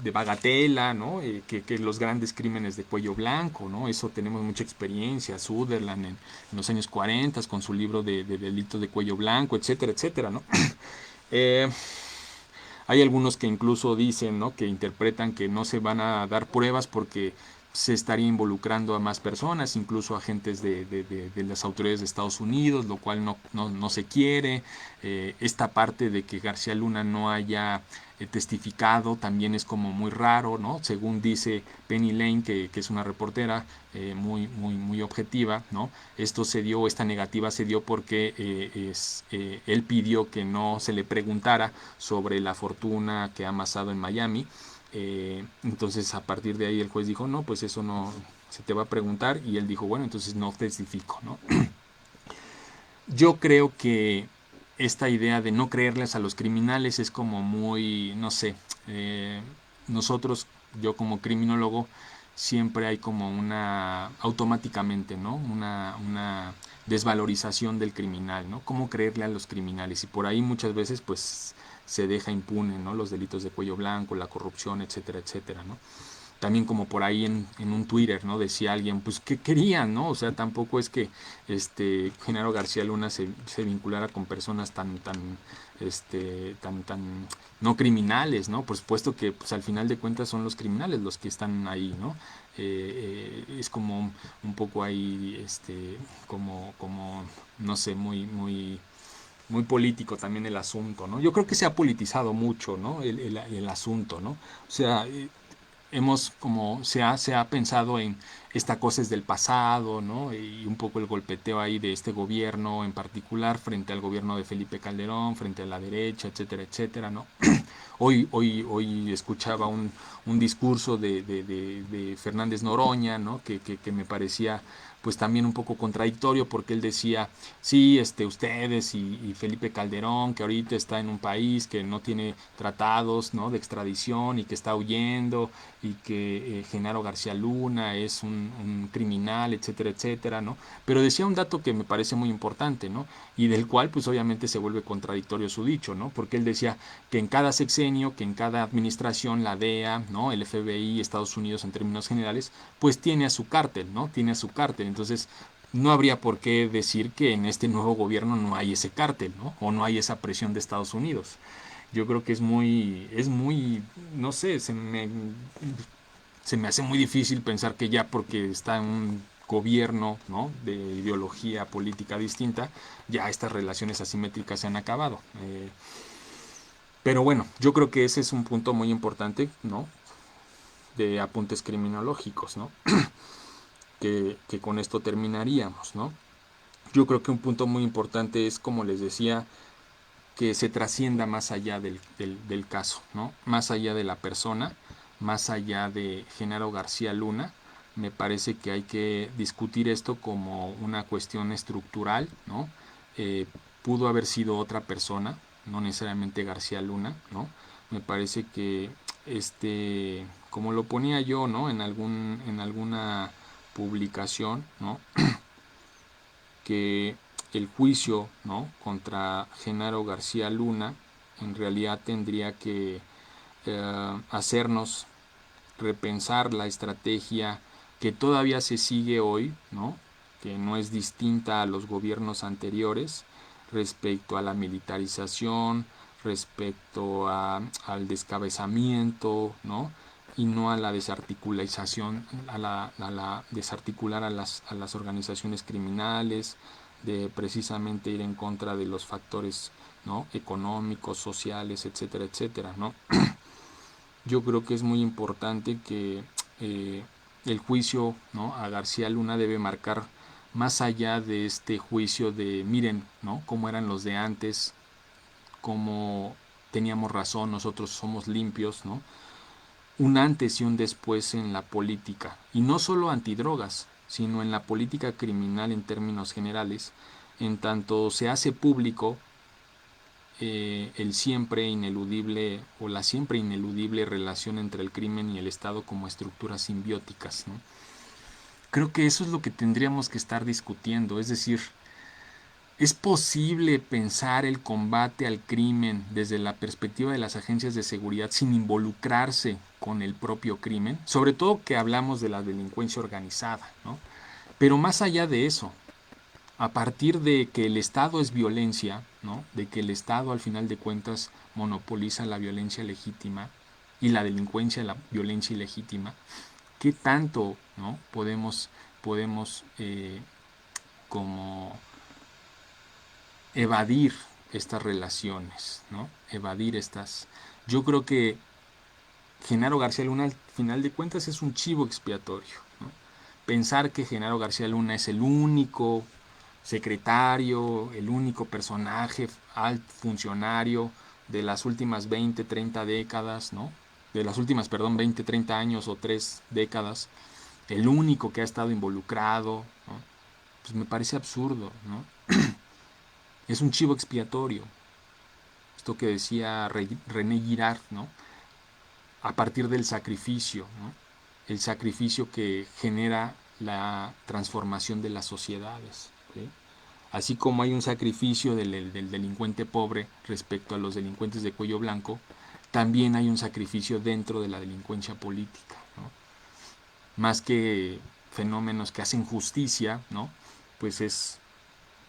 de bagatela, ¿no? Que los grandes crímenes de cuello blanco, ¿no? Eso tenemos mucha experiencia. Sutherland en los años 40 con su libro de delitos de cuello blanco, etcétera, etcétera, ¿no? Eh, Hay algunos que incluso dicen, ¿no? Que interpretan que no se van a dar pruebas porque se estaría involucrando a más personas, incluso agentes de las autoridades de Estados Unidos, lo cual no se quiere. Esta parte de que García Luna no haya testificado también es como muy raro, ¿no? Según dice Penny Lane, que es una reportera muy objetiva, ¿no? Esta negativa se dio porque él pidió que no se le preguntara sobre la fortuna que ha amasado en Miami. Entonces a partir de ahí el juez dijo, no, pues eso no se te va a preguntar, y él dijo, bueno, entonces no testifico, ¿no? Yo creo que esta idea de no creerles a los criminales es como muy, no sé, eh, nosotros, yo como criminólogo, siempre hay como automáticamente, ¿no? Una desvalorización del criminal, ¿no? ¿Cómo creerle a los criminales? Y por ahí muchas veces, pues, se deja impune, ¿no? Los delitos de cuello blanco, la corrupción, etcétera, etcétera, ¿no? También como por ahí en un Twitter, ¿no? Decía alguien, pues, ¿qué querían, no? O sea, tampoco es que Genaro García Luna se vinculara con personas tan no criminales, ¿no? Por supuesto que, pues, al final de cuentas son los criminales los que están ahí, ¿no? Es como un poco ahí, no sé, muy político también el asunto, ¿no? Yo creo que se ha politizado mucho, ¿no? El asunto, ¿no? O sea, se ha pensado en esta cosa es del pasado, ¿no? Y un poco el golpeteo ahí de este gobierno en particular frente al gobierno de Felipe Calderón, frente a la derecha, etcétera, etcétera, ¿no? Hoy escuchaba un discurso de Fernández Noroña, ¿no? Que me parecía pues también un poco contradictorio porque él decía, sí, ustedes y Felipe Calderón, que ahorita está en un país que no tiene tratados, ¿no? de extradición y que está huyendo y que Genaro García Luna es un criminal, etcétera, etcétera, ¿no? Pero decía un dato que me parece muy importante, ¿no? Y del cual pues obviamente se vuelve contradictorio su dicho, ¿no? Porque él decía que en cada sexenio, que en cada administración, la DEA, ¿no? El FBI, Estados Unidos en términos generales, pues tiene a su cártel, ¿no? Tiene a su cártel. Entonces, no habría por qué decir que en este nuevo gobierno no hay ese cártel, ¿no? O no hay esa presión de Estados Unidos. Yo creo que es muy, no sé, se me hace muy difícil pensar que ya porque está en un gobierno, ¿no? de ideología política distinta, ya estas relaciones asimétricas se han acabado. Pero bueno, yo creo que ese es un punto muy importante, ¿no? De apuntes criminológicos, ¿no? Que con esto terminaríamos, ¿no? Yo creo que un punto muy importante es, como les decía, que se trascienda más allá del caso, ¿no? Más allá de la persona, más allá de Genaro García Luna. Me parece que hay que discutir esto como una cuestión estructural, ¿no? Pudo haber sido otra persona, no necesariamente García Luna, ¿no? Me parece que como lo ponía yo, ¿no? En alguna publicación, ¿no? Que el juicio, ¿no? contra Genaro García Luna en realidad tendría que hacernos repensar la estrategia que todavía se sigue hoy, ¿no? que no es distinta a los gobiernos anteriores respecto a la militarización, respecto al descabezamiento, ¿no? y no a la desarticulación, a la desarticular a las organizaciones criminales, de precisamente ir en contra de los factores, ¿no? económicos, sociales, etcétera, etcétera, ¿no? Yo creo que es muy importante que eh, el juicio, ¿no? a García Luna debe marcar más allá de este juicio de miren, ¿no? cómo eran los de antes, cómo teníamos razón, nosotros somos limpios, ¿no? un antes y un después en la política, y no solo antidrogas, sino en la política criminal en términos generales, en tanto se hace público el siempre ineludible o la siempre ineludible relación entre el crimen y el Estado como estructuras simbióticas, ¿no? Creo que eso es lo que tendríamos que estar discutiendo, es decir, ¿es posible pensar el combate al crimen desde la perspectiva de las agencias de seguridad sin involucrarse con el propio crimen? Sobre todo que hablamos de la delincuencia organizada, ¿no? Pero más allá de eso, a partir de que el Estado es violencia, ¿no? de que el Estado al final de cuentas monopoliza la violencia legítima y la delincuencia la violencia ilegítima, ¿qué tanto, ¿no? podemos como evadir estas relaciones, ¿no? evadir estas. Yo creo que Genaro García Luna al final de cuentas es un chivo expiatorio, ¿no? Pensar que Genaro García Luna es el único secretario, el único personaje, alto funcionario de las últimas 20, 30 décadas, ¿no? De las últimas, perdón, 20, 30 años o 3 décadas, el único que ha estado involucrado, ¿no? Pues me parece absurdo, ¿no? Es un chivo expiatorio. Esto que decía René Girard, ¿no? A partir del sacrificio, ¿no? El sacrificio que genera la transformación de las sociedades, ¿sí? Así como hay un sacrificio del delincuente pobre respecto a los delincuentes de cuello blanco, también hay un sacrificio dentro de la delincuencia política, ¿no? Más que fenómenos que hacen justicia, ¿no? Pues es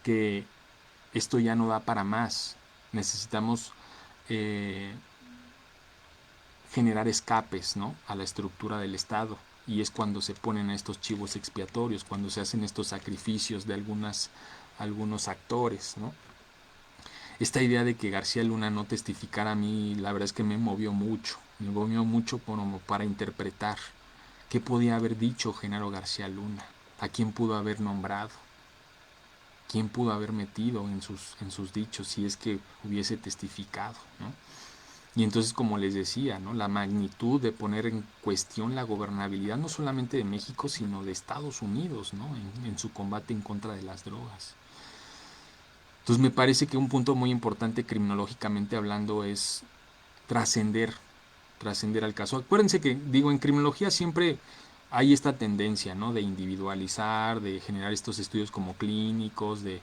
que esto ya no da para más. Necesitamos eh, generar escapes, ¿no? a la estructura del Estado. Y es cuando se ponen estos chivos expiatorios, cuando se hacen estos sacrificios de algunos actores, ¿no? esta idea de que García Luna no testificara, a mí la verdad es que me movió mucho como para interpretar qué podía haber dicho Genaro García Luna, a quién pudo haber nombrado, quién pudo haber metido en sus dichos si es que hubiese testificado, ¿no? Y entonces, como les decía, ¿no?, la magnitud de poner en cuestión la gobernabilidad no solamente de México, sino de Estados Unidos, ¿no?, en su combate en contra de las drogas. Entonces me parece que un punto muy importante criminológicamente hablando es trascender, trascender al caso. Acuérdense que, digo, en criminología siempre hay esta tendencia, ¿no?, de individualizar, de generar estos estudios como clínicos, de,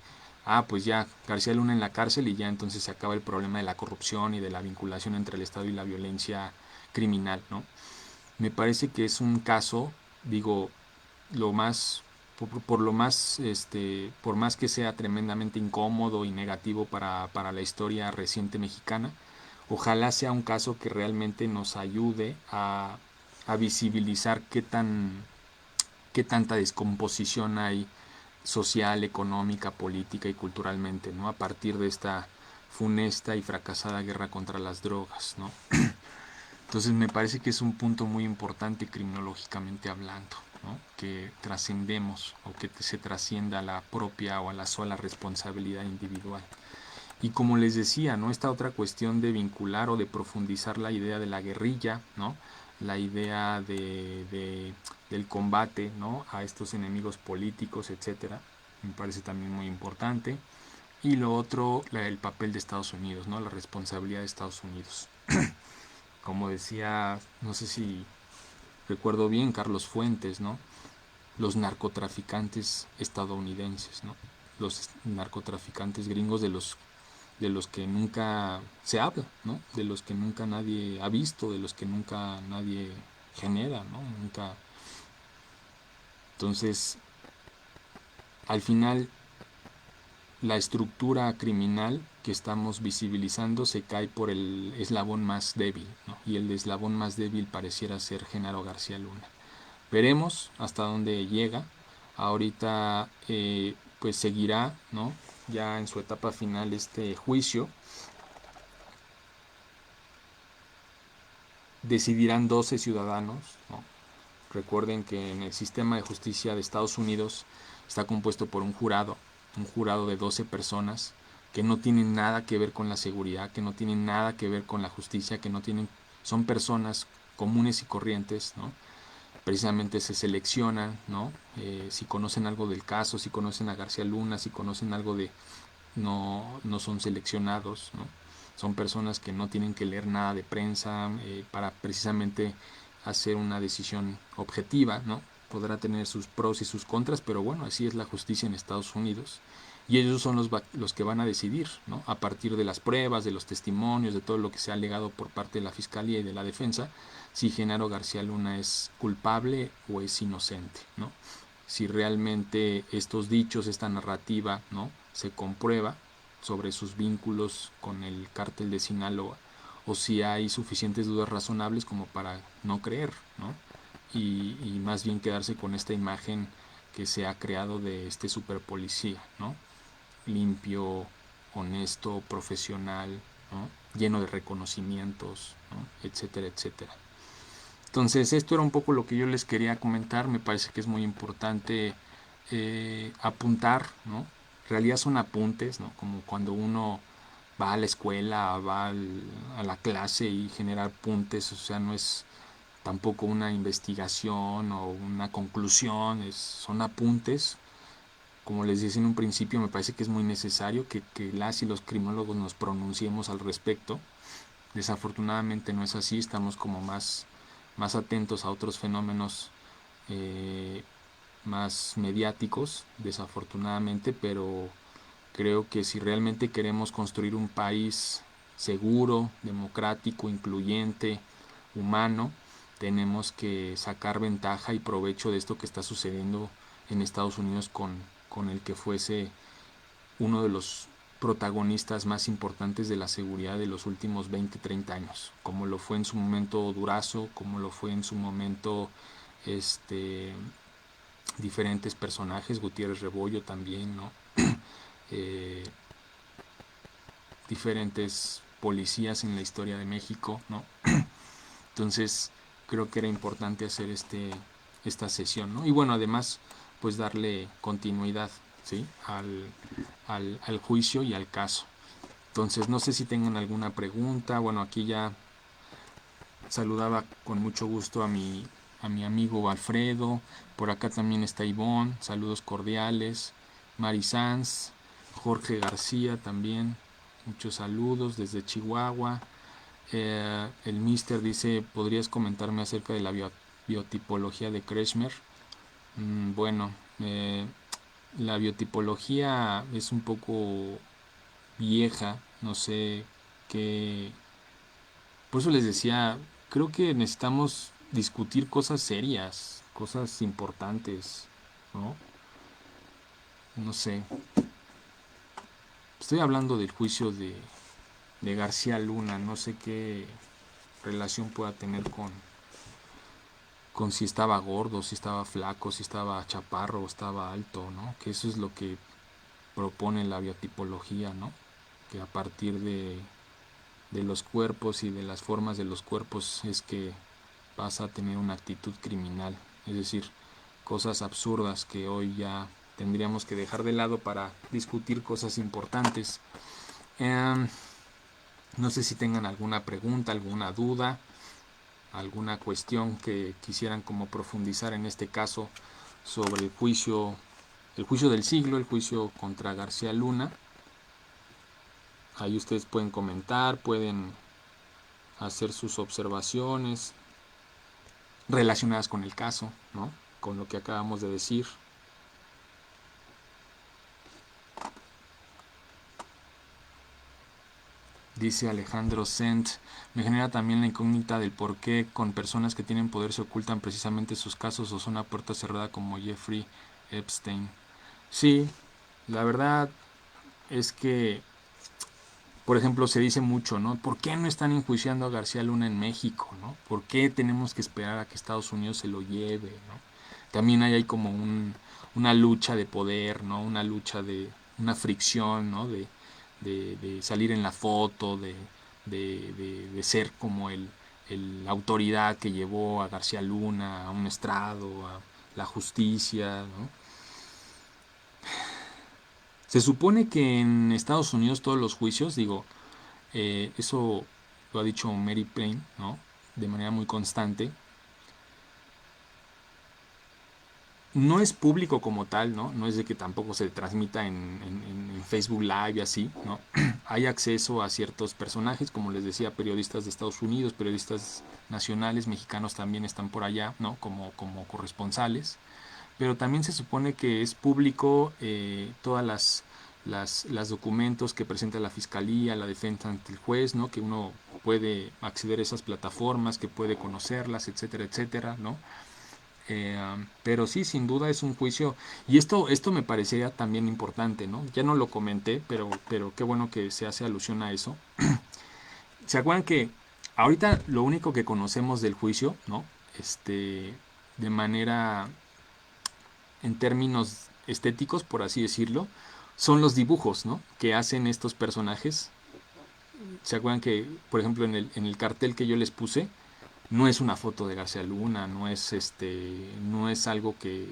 pues ya, García Luna en la cárcel y ya entonces se acaba el problema de la corrupción y de la vinculación entre el Estado y la violencia criminal, ¿no? Me parece que es un caso, digo, lo más por lo más por más que sea tremendamente incómodo y negativo para la historia reciente mexicana, ojalá sea un caso que realmente nos ayude a visibilizar qué tanta descomposición hay social, económica, política y culturalmente, ¿no?, a partir de esta funesta y fracasada guerra contra las drogas, ¿no? Entonces me parece que es un punto muy importante criminológicamente hablando, ¿no?, que trascendemos o que se trascienda a la propia o a la sola responsabilidad individual. Y como les decía, ¿no?, esta otra cuestión de vincular o de profundizar la idea de la guerrilla, ¿no?, la idea del combate, ¿no?, a estos enemigos políticos, etcétera, me parece también muy importante. Y lo otro, el papel de Estados Unidos, ¿no?, la responsabilidad de Estados Unidos. Como decía, no sé si recuerdo bien, Carlos Fuentes, ¿no?, los narcotraficantes estadounidenses, ¿no?, los narcotraficantes gringos de los que nunca se habla, ¿no?, de los que nunca nadie ha visto, de los que nunca nadie genera, ¿no?, nunca. Entonces, al final, la estructura criminal que estamos visibilizando se cae por el eslabón más débil, ¿no?, y el eslabón más débil pareciera ser Genaro García Luna. Veremos hasta dónde llega. Ahorita pues seguirá, ¿no?, ya en su etapa final este juicio. Decidirán 12 ciudadanos, ¿no? Recuerden que en el sistema de justicia de Estados Unidos está compuesto por un jurado de 12 personas que no tienen nada que ver con la seguridad, que no tienen nada que ver con la justicia, que no tienen, son personas comunes y corrientes, ¿no? Precisamente se seleccionan, ¿no? Si conocen algo del caso, si conocen a García Luna, si conocen algo de, no son seleccionados, ¿no? Son personas que no tienen que leer nada de prensa para precisamente hacer una decisión objetiva, ¿no? Podrá tener sus pros y sus contras, pero bueno, así es la justicia en Estados Unidos. Y ellos son los que van a decidir, ¿no?, a partir de las pruebas, de los testimonios, de todo lo que se ha alegado por parte de la Fiscalía y de la Defensa, si Genaro García Luna es culpable o es inocente, ¿no? Si realmente estos dichos, esta narrativa, ¿no?, se comprueba sobre sus vínculos con el cártel de Sinaloa, o si hay suficientes dudas razonables como para no creer, ¿no? Y más bien quedarse con esta imagen que se ha creado de este superpolicía, ¿no?, limpio, honesto, profesional, ¿no?, lleno de reconocimientos, ¿no?, etcétera, etcétera. Entonces esto era un poco lo que yo les quería comentar. Me parece que es muy importante apuntar, ¿no? En realidad son apuntes, ¿no?, como cuando uno va a la escuela, a la clase y genera apuntes, o sea, no es tampoco una investigación o una conclusión, son apuntes. Como les decía en un principio, me parece que es muy necesario que las y los criminólogos nos pronunciemos al respecto. Desafortunadamente no es así, estamos como más atentos a otros fenómenos eh, más mediáticos, desafortunadamente, pero creo que si realmente queremos construir un país seguro, democrático, incluyente, humano, tenemos que sacar ventaja y provecho de esto que está sucediendo en Estados Unidos con el que fuese uno de los protagonistas más importantes de la seguridad de los últimos 20, 30 años, como lo fue en su momento Durazo, como lo fue en su momento diferentes personajes, Gutiérrez Rebollo también, ¿no? diferentes policías en la historia de México, ¿no? Entonces creo que era importante hacer esta sesión, ¿no? Y bueno, además, pues darle continuidad, ¿sí? Al juicio y al caso. Entonces, no sé si tengan alguna pregunta. Bueno, aquí ya saludaba con mucho gusto a mi amigo Alfredo. Por acá también está Ivonne. Saludos cordiales. Mari Sanz, Jorge García también. Muchos saludos desde Chihuahua. El Mister dice, ¿podrías comentarme acerca de la biotipología de Kretschmer? Bueno, la biotipología es un poco vieja, no sé qué. Por eso les decía, creo que necesitamos discutir cosas serias, cosas importantes, ¿no? No sé. Estoy hablando del juicio de García Luna, no sé qué relación pueda tener con si estaba gordo, si estaba flaco, si estaba chaparro o estaba alto, ¿no? Que eso es lo que propone la biotipología, ¿no? Que a partir de los cuerpos y de las formas de los cuerpos es que vas a tener una actitud criminal, es decir, cosas absurdas que hoy ya tendríamos que dejar de lado para discutir cosas importantes. No sé si tengan alguna pregunta, alguna duda, alguna cuestión que quisieran como profundizar en este caso sobre el juicio del siglo, el juicio contra García Luna. Ahí ustedes pueden comentar, pueden hacer sus observaciones relacionadas con el caso, ¿no? Con lo que acabamos de decir. Dice Alejandro Sent, me genera también la incógnita del por qué con personas que tienen poder se ocultan precisamente sus casos o son a puerta cerrada como Jeffrey Epstein. Sí, la verdad es que, por ejemplo, se dice mucho, ¿no? ¿Por qué no están enjuiciando a García Luna en México, ¿no? ¿Por qué tenemos que esperar a que Estados Unidos se lo lleve, ¿no? También hay como una lucha de poder, ¿no? Una lucha de una fricción, ¿no? De salir en la foto, de ser como la autoridad que llevó a García Luna a un estrado, a la justicia, ¿no? Se supone que en Estados Unidos todos los juicios, digo, eso lo ha dicho Mary Plain, ¿no? De manera muy constante. No es público como tal, ¿no? No es de que tampoco se transmita en Facebook Live y así, ¿no? Hay acceso a ciertos personajes, como les decía, periodistas de Estados Unidos, periodistas nacionales, mexicanos también están por allá, ¿no? Como corresponsales. Pero también se supone que es público todas las documentos que presenta la fiscalía, la defensa ante el juez, ¿no? Que uno puede acceder a esas plataformas, que puede conocerlas, etcétera, etcétera, ¿no? Pero sí, sin duda es un juicio. Y esto me parecería también importante, ¿no? Ya no lo comenté, pero qué bueno que se hace alusión a eso. ¿Se acuerdan que ahorita lo único que conocemos del juicio, ¿no? De manera, en términos estéticos, por así decirlo, son los dibujos, ¿no? Que hacen estos personajes. ¿Se acuerdan que, por ejemplo, en el cartel que yo les puse, no es una foto de García Luna, no es algo que,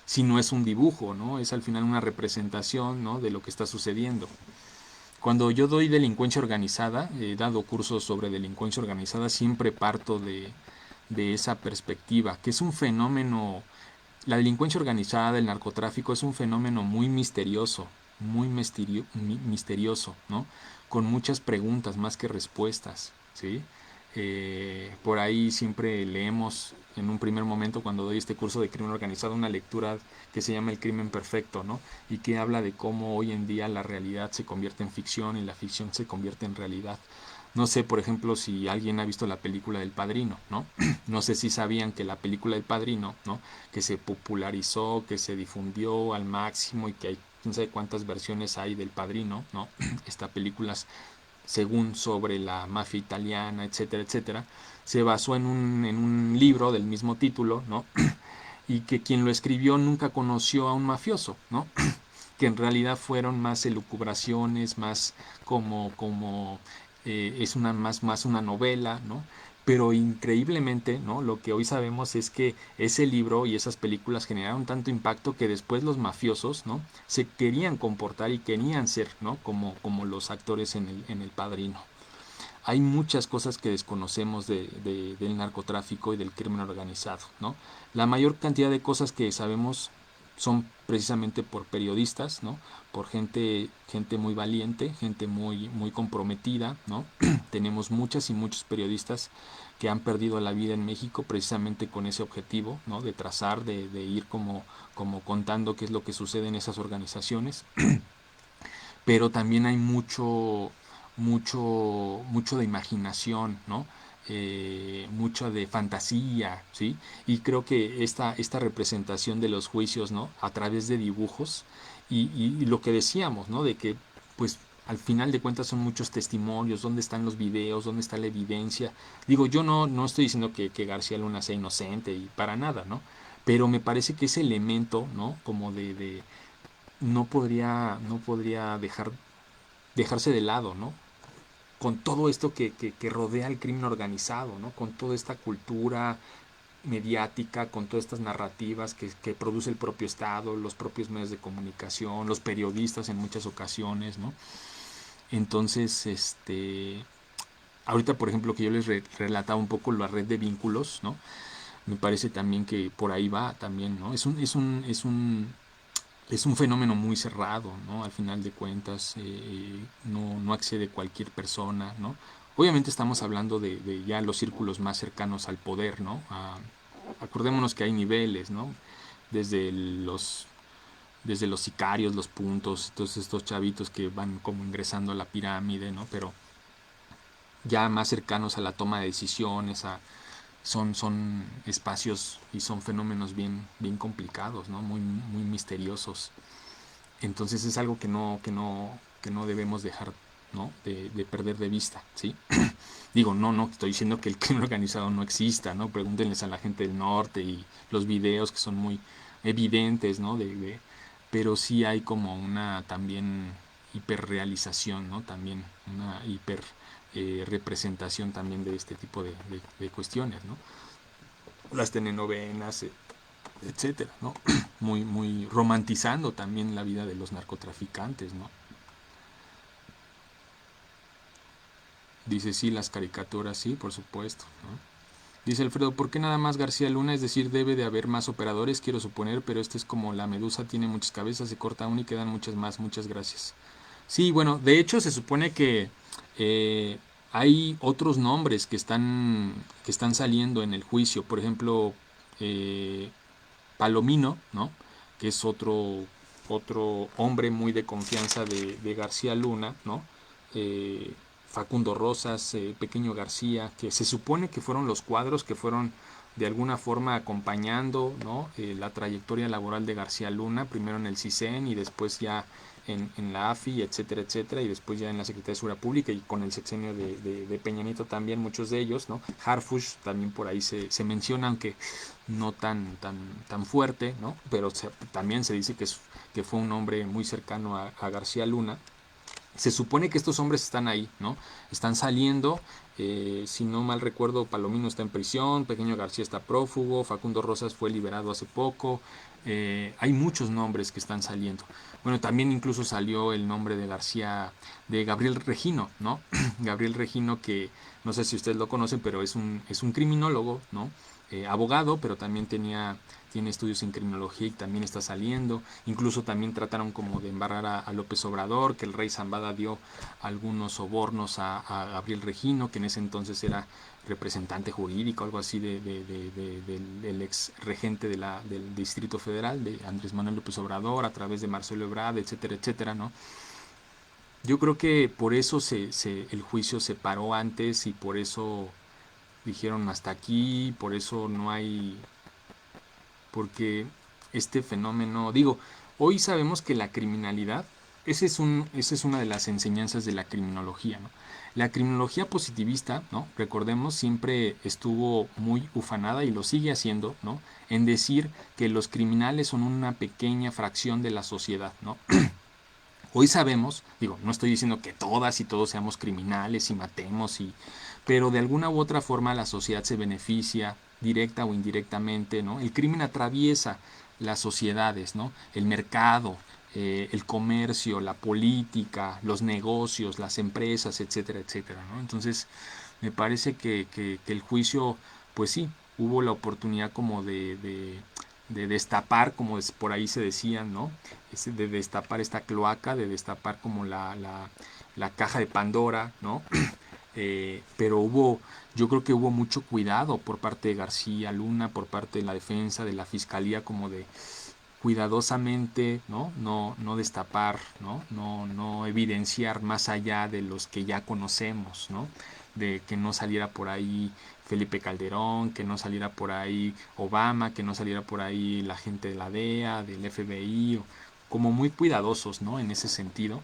sino es un dibujo, ¿no? Es al final una representación, ¿no? De lo que está sucediendo. Cuando yo doy delincuencia organizada, he dado cursos sobre delincuencia organizada, siempre parto de esa perspectiva, que es un fenómeno, la delincuencia organizada, el narcotráfico es un fenómeno muy misterioso, muy misterioso, ¿no? Con muchas preguntas más que respuestas, ¿sí? Por ahí siempre leemos en un primer momento cuando doy este curso de crimen organizado una lectura que se llama El crimen perfecto, ¿no? Y que habla de cómo hoy en día la realidad se convierte en ficción y la ficción se convierte en realidad. No sé, por ejemplo, si alguien ha visto la película del Padrino, ¿no? No sé si sabían que la película del Padrino, ¿no? Que se popularizó, que se difundió al máximo y que hay quién sabe cuántas versiones hay del Padrino, ¿no? Esta película según sobre la mafia italiana, etcétera, etcétera, se basó en un libro del mismo título, ¿no? Y que quien lo escribió nunca conoció a un mafioso, ¿no? que en realidad fueron más elucubraciones, más es más una novela, ¿no? Pero increíblemente, ¿no? Lo que hoy sabemos es que ese libro y esas películas generaron tanto impacto que después los mafiosos, ¿no? Se querían comportar y querían ser, ¿no? Como los actores en el Padrino. Hay muchas cosas que desconocemos del narcotráfico y del crimen organizado, ¿no? La mayor cantidad de cosas que sabemos son precisamente por periodistas, ¿no? Por gente muy valiente, gente muy comprometida, ¿no? Tenemos muchas y muchos periodistas que han perdido la vida en México precisamente con ese objetivo, ¿no? De trazar, de ir como contando qué es lo que sucede en esas organizaciones. Pero también hay mucho de imaginación, ¿no? Mucho de fantasía, ¿sí? Y creo que esta representación de los juicios, ¿no? A través de dibujos y lo que decíamos, ¿no? De que, pues, al final de cuentas son muchos testimonios, dónde están los videos, dónde está la evidencia. Digo, yo no estoy diciendo que García Luna sea inocente y para nada, ¿no? Pero me parece que ese elemento, ¿no? Como de no podría dejarse de lado, ¿no? Con todo esto que rodea el crimen organizado, ¿no? Con toda esta cultura mediática, con todas estas narrativas que produce el propio Estado, los propios medios de comunicación, los periodistas en muchas ocasiones, ¿no? Entonces, ahorita por ejemplo que yo les relataba un poco la red de vínculos, ¿no? Me parece también que por ahí va también, ¿no? Es un fenómeno muy cerrado, ¿no? Al final de cuentas, no accede cualquier persona, ¿no? Obviamente estamos hablando de ya los círculos más cercanos al poder, ¿no? Acordémonos que hay niveles, ¿no? Desde los, desde los sicarios, los puntos, todos estos chavitos que van como ingresando a la pirámide, ¿no? Pero ya más cercanos a la toma de decisiones, son espacios y son fenómenos bien complicados, ¿no? Muy misteriosos. Entonces es algo que no debemos dejar, ¿no? de perder de vista, ¿sí? Digo, no estoy diciendo que el crimen organizado no exista, ¿no? Pregúntenles a la gente del norte y los videos que son muy evidentes, ¿no? Pero sí hay como una también hiperrealización, ¿no? También una hiper representación también de este tipo de cuestiones, ¿no? Las telenovelas, etcétera, ¿no? Muy romantizando también la vida de los narcotraficantes, ¿no? Dice, sí, las caricaturas, sí, por supuesto, ¿no? Dice Alfredo, ¿por qué nada más García Luna? Es decir, debe de haber más operadores, quiero suponer, pero este es como la medusa, tiene muchas cabezas, se corta una y quedan muchas más, muchas gracias. Sí, bueno, de hecho se supone que eh, hay otros nombres que están saliendo en el juicio, por ejemplo, eh, Palomino, ¿no? Que es otro hombre muy de confianza de García Luna, ¿no? Eh, Facundo Rosas, Pequeño García, que se supone que fueron los cuadros que fueron de alguna forma acompañando, ¿no? La trayectoria laboral de García Luna, primero en el CISEN y después ya en la AFI, etcétera, etcétera, y después ya en la Secretaría de Seguridad Pública y con el sexenio de Peña Nieto también, muchos de ellos, ¿no? Harfush también por ahí se menciona, aunque no tan fuerte, ¿no? Pero también se dice que fue un hombre muy cercano a García Luna. Se supone que estos hombres están ahí, ¿no? Están saliendo, si no mal recuerdo, Palomino está en prisión, Pequeño García está prófugo, Facundo Rosas fue liberado hace poco, hay muchos nombres que están saliendo. Bueno, también incluso salió el nombre de de Gabriel Regino, ¿no? Gabriel Regino, que no sé si ustedes lo conocen, pero es un criminólogo, ¿no? Abogado, pero también tiene estudios en criminología y también está saliendo. Incluso también trataron como de embarrar a López Obrador, que el rey Zambada dio algunos sobornos a Gabriel Regino, que en ese entonces era representante jurídico, algo así del ex regente del Distrito Federal, de Andrés Manuel López Obrador, a través de Marcelo Ebrard, etcétera, etcétera, ¿no? Yo creo que por eso el juicio se paró antes y por eso dijeron hasta aquí, por eso no hay, porque este fenómeno, digo, hoy sabemos que la criminalidad, esa es una de las enseñanzas de la criminología, ¿no? La criminología positivista, ¿no? Recordemos, siempre estuvo muy ufanada y lo sigue haciendo, ¿no? En decir que los criminales son una pequeña fracción de la sociedad, ¿no? Hoy sabemos, digo, no estoy diciendo que todas y todos seamos criminales y matemos, pero de alguna u otra forma la sociedad se beneficia, directa o indirectamente, ¿no? El crimen atraviesa las sociedades, ¿no? El mercado, el comercio, la política, los negocios, las empresas, etcétera, etcétera, ¿no? Entonces, me parece que el juicio, pues sí, hubo la oportunidad como de destapar, como por ahí se decían, ¿no? De destapar esta cloaca, de destapar como la caja de Pandora, ¿no? Pero yo creo que hubo mucho cuidado por parte de García Luna, por parte de la defensa, de la fiscalía, como de cuidadosamente, ¿no? No destapar, ¿no? Evidenciar más allá de los que ya conocemos, ¿no? De que no saliera por ahí Felipe Calderón, que no saliera por ahí Obama, que no saliera por ahí la gente de la DEA, del FBI, como muy cuidadosos, ¿no? En ese sentido.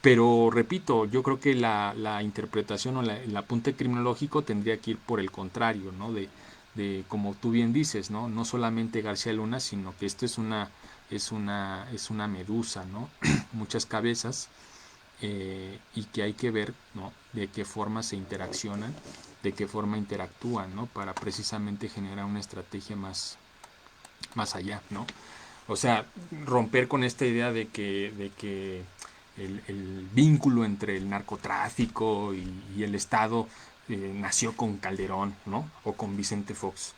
Pero repito, yo creo que la interpretación o el apunte criminológico tendría que ir por el contrario, ¿no? De como tú bien dices, ¿no? No solamente García Luna, sino que esto es una medusa, ¿no? Muchas cabezas, y que hay que ver, ¿no? De qué forma se interaccionan, de qué forma interactúan, ¿no? Para precisamente generar una estrategia más allá, ¿no? O sea, romper con esta idea de que el vínculo entre el narcotráfico y el Estado nació con Calderón, ¿no? O con Vicente Fox.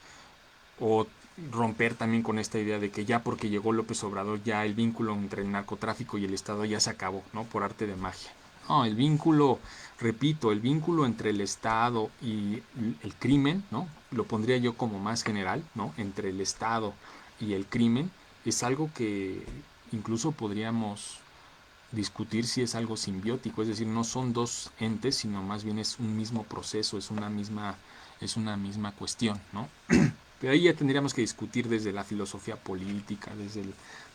O romper también con esta idea de que ya porque llegó López Obrador ya el vínculo entre el narcotráfico y el Estado ya se acabó, ¿no? Por arte de magia. No, el vínculo, repito, el vínculo entre el Estado y el crimen, ¿no? Lo pondría yo como más general, ¿no? Entre el Estado y el crimen es algo que incluso podríamos discutir si es algo simbiótico, es decir, no son dos entes, sino más bien es un mismo proceso, es una misma cuestión, ¿no? Pero ahí ya tendríamos que discutir desde la filosofía política,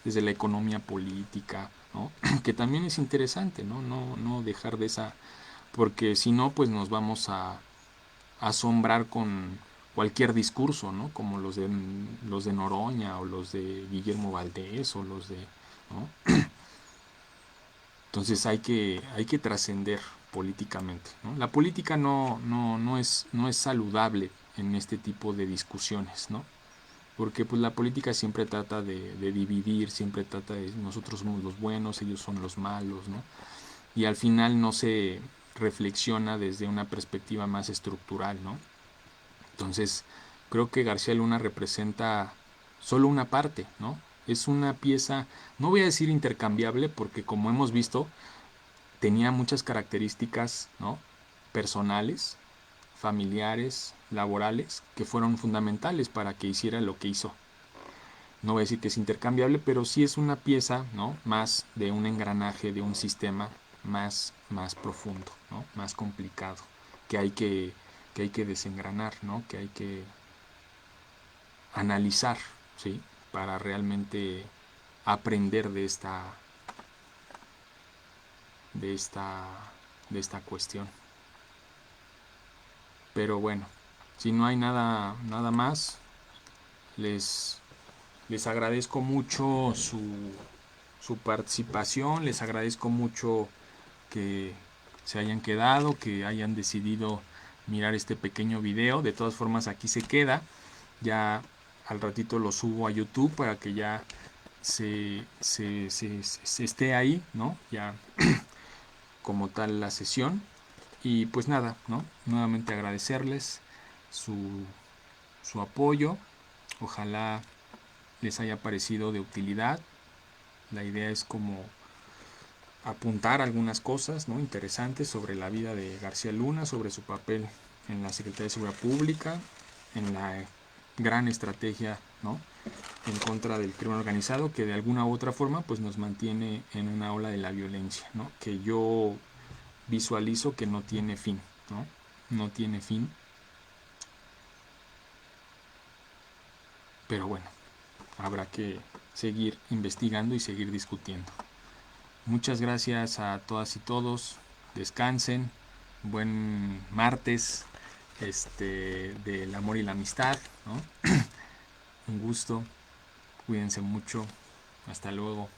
desde la economía política, ¿no? Que también es interesante, ¿no? No dejar de esa, porque si no, pues nos vamos a asombrar con cualquier discurso, ¿no? Como los de Noroña o los de Guillermo Valdés o los de, ¿no? Entonces hay que trascender políticamente, ¿no? La política no es saludable en este tipo de discusiones, ¿no? Porque pues la política siempre trata de dividir, siempre trata de nosotros somos los buenos, ellos son los malos, ¿no? Y al final no se reflexiona desde una perspectiva más estructural, ¿no? Entonces, creo que García Luna representa solo una parte, ¿no? Es una pieza, no voy a decir intercambiable, porque como hemos visto, tenía muchas características, ¿no? Personales, familiares, laborales, que fueron fundamentales para que hiciera lo que hizo. No voy a decir que es intercambiable, pero sí es una pieza, ¿no? Más de un engranaje, de un sistema más profundo, ¿no? Más complicado, que hay que, que hay que desengranar, ¿no? Que hay que analizar, ¿sí? Para realmente aprender de esta, de esta cuestión. Pero bueno, si no hay nada más, les, les agradezco mucho su participación, les agradezco mucho que se hayan quedado, que hayan decidido mirar este pequeño video. De todas formas, aquí se queda. Ya al ratito lo subo a YouTube para que ya se esté ahí, ¿no? Ya como tal la sesión. Y pues nada, ¿no? Nuevamente agradecerles su, su apoyo. Ojalá les haya parecido de utilidad. La idea es como apuntar algunas cosas, ¿no? Interesantes sobre la vida de García Luna, sobre su papel en la Secretaría de Seguridad Pública, en la gran estrategia, ¿no? En contra del crimen organizado, que de alguna u otra forma pues nos mantiene en una ola de la violencia, ¿no? Que yo visualizo que no tiene fin, ¿no? No tiene fin. Pero bueno, habrá que seguir investigando y seguir discutiendo. Muchas gracias a todas y todos. Descansen. Buen martes del amor y la amistad, ¿no? Un gusto. Cuídense mucho. Hasta luego.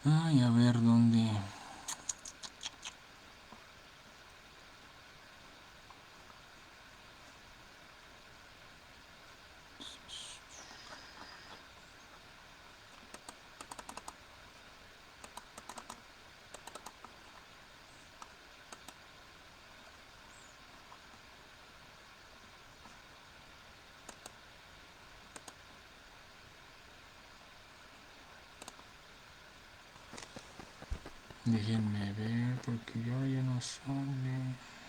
Ay, a ver dónde. Déjenme ver porque yo ya no sale.